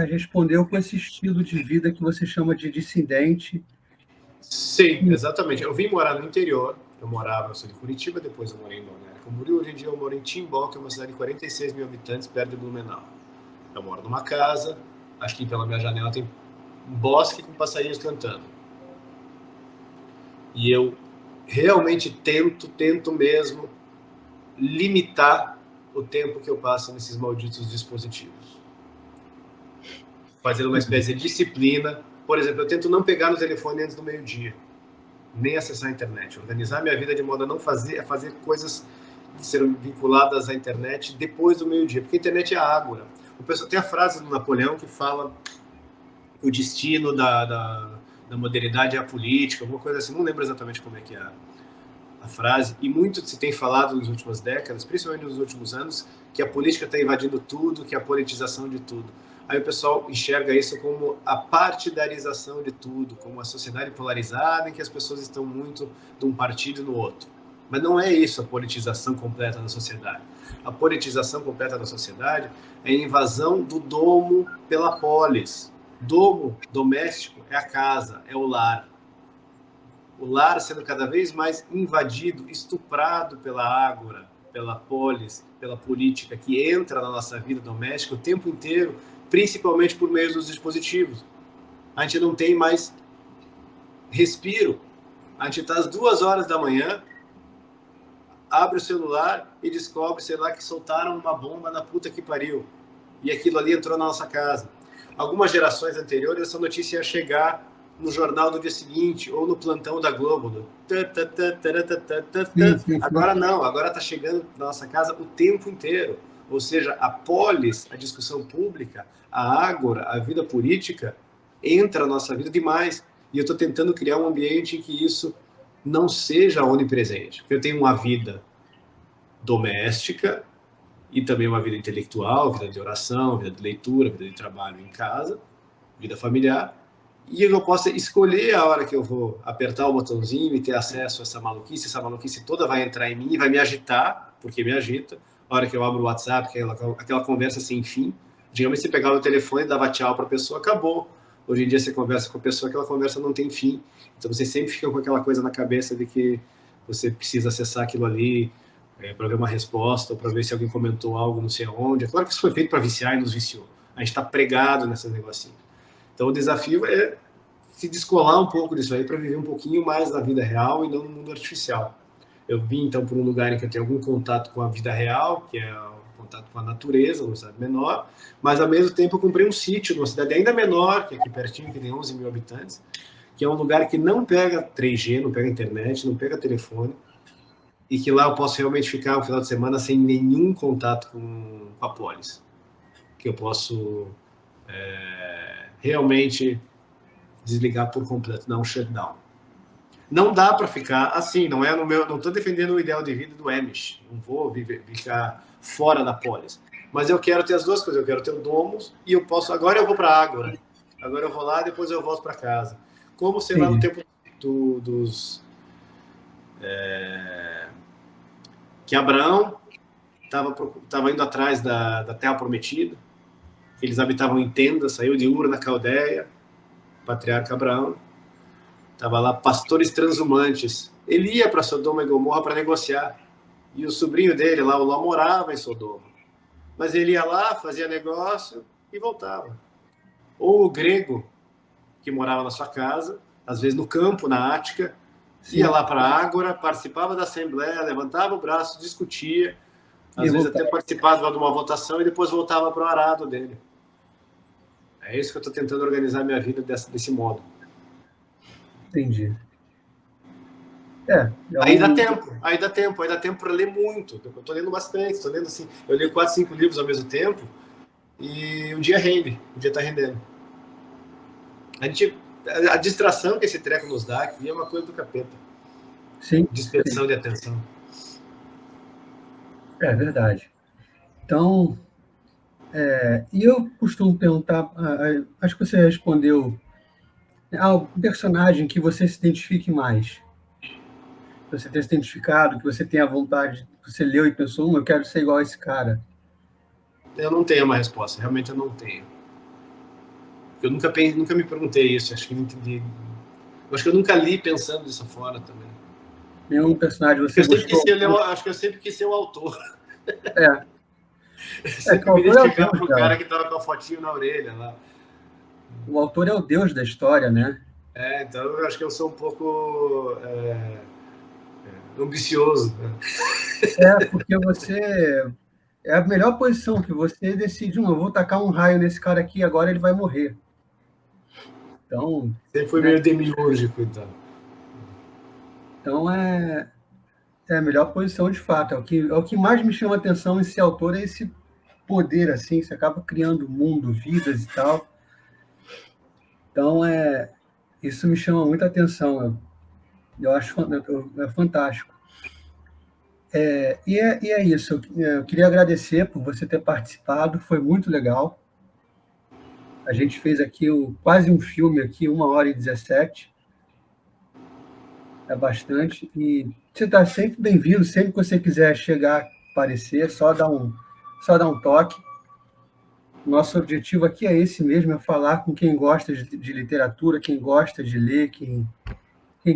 respondeu com esse estilo de vida que você chama de dissidente. Sim, exatamente. Eu vim morar no interior, eu sou de Curitiba, depois eu morei em Balneário Camboriú, hoje em dia eu moro em Timbó, que é uma cidade de 46 mil habitantes, perto de Blumenau. Eu moro numa casa, acho que pela minha janela tem um bosque com passarinhos cantando. E eu realmente tento mesmo limitar o tempo que eu passo nesses malditos dispositivos. Fazendo uma espécie de disciplina. Por exemplo, eu tento não pegar no telefone antes do meio-dia, nem acessar a internet. Organizar minha vida de modo a fazer coisas que serão vinculadas à internet depois do meio-dia, porque a internet é ágora. O pessoal tem a frase do Napoleão que fala que o destino da modernidade é a política, alguma coisa assim, não lembro exatamente como é que é a frase, e muito se tem falado nas últimas décadas, principalmente nos últimos anos, que a política está invadindo tudo, que é a politização de tudo. Aí o pessoal enxerga isso como a partidarização de tudo, como uma sociedade polarizada em que as pessoas estão muito de um partido no outro. Mas não é isso a politização completa da sociedade. A politização completa da sociedade é a invasão do domo pela polis. Domo, doméstico, é a casa, é o lar. O lar sendo cada vez mais invadido, estuprado pela ágora, pela polis, pela política que entra na nossa vida doméstica o tempo inteiro, principalmente por meio dos dispositivos. A gente não tem mais respiro. A gente está às 2 horas da manhã, abre o celular e descobre, sei lá, que soltaram uma bomba na puta que pariu. E aquilo ali entrou na nossa casa. Algumas gerações anteriores, essa notícia ia chegar no jornal do dia seguinte, ou no plantão da Globo. Agora não, agora está chegando na nossa casa o tempo inteiro. Ou seja, a polis, a discussão pública, a ágora, a vida política, entra na nossa vida demais. E eu estou tentando criar um ambiente em que isso não seja onipresente. Porque eu tenho uma vida doméstica e também uma vida intelectual, vida de oração, vida de leitura, vida de trabalho em casa, vida familiar, e eu possa escolher a hora que eu vou apertar o botãozinho e ter acesso a essa maluquice toda vai entrar em mim e vai me agitar, porque me agita, a hora que eu abro o WhatsApp, aquela conversa sem fim, Antigamente você pegava o telefone, dava tchau para a pessoa, acabou. Hoje em dia você conversa com a pessoa, aquela conversa não tem fim. Então você sempre fica com aquela coisa na cabeça de que você precisa acessar aquilo ali para ver uma resposta, ou para ver se alguém comentou algo não sei aonde. É claro que isso foi feito para viciar e nos viciou. A gente está pregado nessas negocinhos. Então o desafio é se descolar um pouco disso aí para viver um pouquinho mais da vida real e não no mundo artificial. Eu vim então por um lugar em que eu tenho algum contato com a vida real, que é o contato com a natureza, numa cidade menor, mas ao mesmo tempo eu comprei um sítio numa cidade ainda menor, que é aqui pertinho, que tem 11 mil habitantes, que é um lugar que não pega 3G, não pega internet, não pega telefone, e que lá eu posso realmente ficar um final de semana sem nenhum contato com a polis. Que eu posso realmente desligar por completo, dar um shutdown. Não dá para ficar assim, não é no meu, não estou defendendo o ideal de vida do Amish, não vou ficar fora da polis, mas eu quero ter as duas coisas, eu quero ter o Domus e eu posso, agora eu vou para a Ágora, agora eu vou lá, depois eu volto para casa, como sei lá no tempo que Abraão estava indo atrás da Terra Prometida, eles habitavam em tendas, saiu de Ur na Caldeia, patriarca Abraão, estava lá pastores transhumantes. Ele ia para Sodoma e Gomorra para negociar. E o sobrinho dele, lá, o Ló, morava em Sodoma. Mas ele ia lá, fazia negócio e voltava. Ou o grego, que morava na sua casa, às vezes no campo, na Ática, ia lá para a Ágora, participava da assembleia, levantava o braço, discutia, às vezes até participava de uma votação e depois voltava para o arado dele. É isso que eu estou tentando organizar minha vida desse modo. Entendi. Aí dá tempo para ler muito. Eu estou lendo bastante, estou lendo assim. Eu leio 4, 5 livros ao mesmo tempo e o dia rende, o dia está rendendo. A distração que esse treco nos dá aqui é uma coisa do capeta. Sim. Dispersão de atenção. É verdade. Então, e eu costumo perguntar, acho que você respondeu, um personagem que você se identifique mais. Você tenha se identificado, que você tenha vontade, que você leu e pensou, eu quero ser igual a esse cara. Eu não tenho uma resposta, realmente eu não tenho. Eu nunca me perguntei isso, acho que não entendi. Eu acho que eu nunca li pensando dessa forma também. Nenhum personagem você gostou? Acho que eu sempre quis ser o autor. Eu sempre me identificava com o cara que estava com a fotinho na orelha lá. O autor é o deus da história, né? Então eu acho que eu sou um pouco ambicioso. Né? Porque você... É a melhor posição, que você decide, eu vou tacar um raio nesse cara aqui, agora ele vai morrer. Então... Sempre foi meio demiúrgico, então. Então é a melhor posição de fato. É o que mais me chama a atenção nesse autor, é esse poder, assim, você acaba criando mundo, vidas e tal. Então isso me chama muita atenção. Eu acho fantástico. E é isso. Eu queria agradecer por você ter participado, foi muito legal. A gente fez aqui quase um filme, aqui, 1h17. É bastante. E você está sempre bem-vindo, sempre que você quiser chegar, aparecer, só dar um toque. Nosso objetivo aqui é esse mesmo, é falar com quem gosta de literatura, quem gosta de ler, quem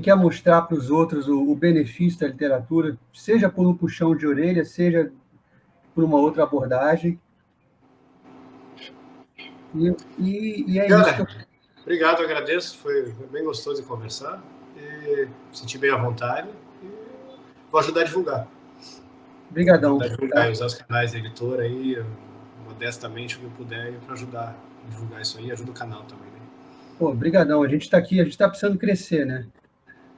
quer mostrar para os outros o benefício da literatura, seja por um puxão de orelha, seja por uma outra abordagem. E é isso. Obrigado, eu agradeço. Foi bem gostoso de conversar. E senti bem à vontade. E vou ajudar a divulgar. Obrigadão. Usar os canais da editora aí, modestamente, o que eu puder, para ajudar a divulgar isso aí. Ajuda o canal também. Né? Obrigadão. A gente está aqui, a gente está precisando crescer, né?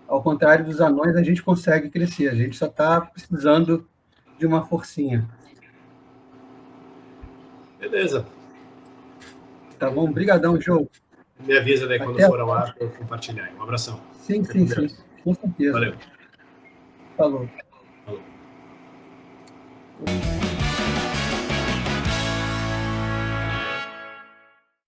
Ao contrário dos anões, a gente consegue crescer. A gente só está precisando de uma forcinha. Beleza. Tá bom? Obrigadão, Joe. Me avisa daí quando for ao ar para eu compartilhar. Um abração. Sim. Com certeza. Valeu. Falou. Falou.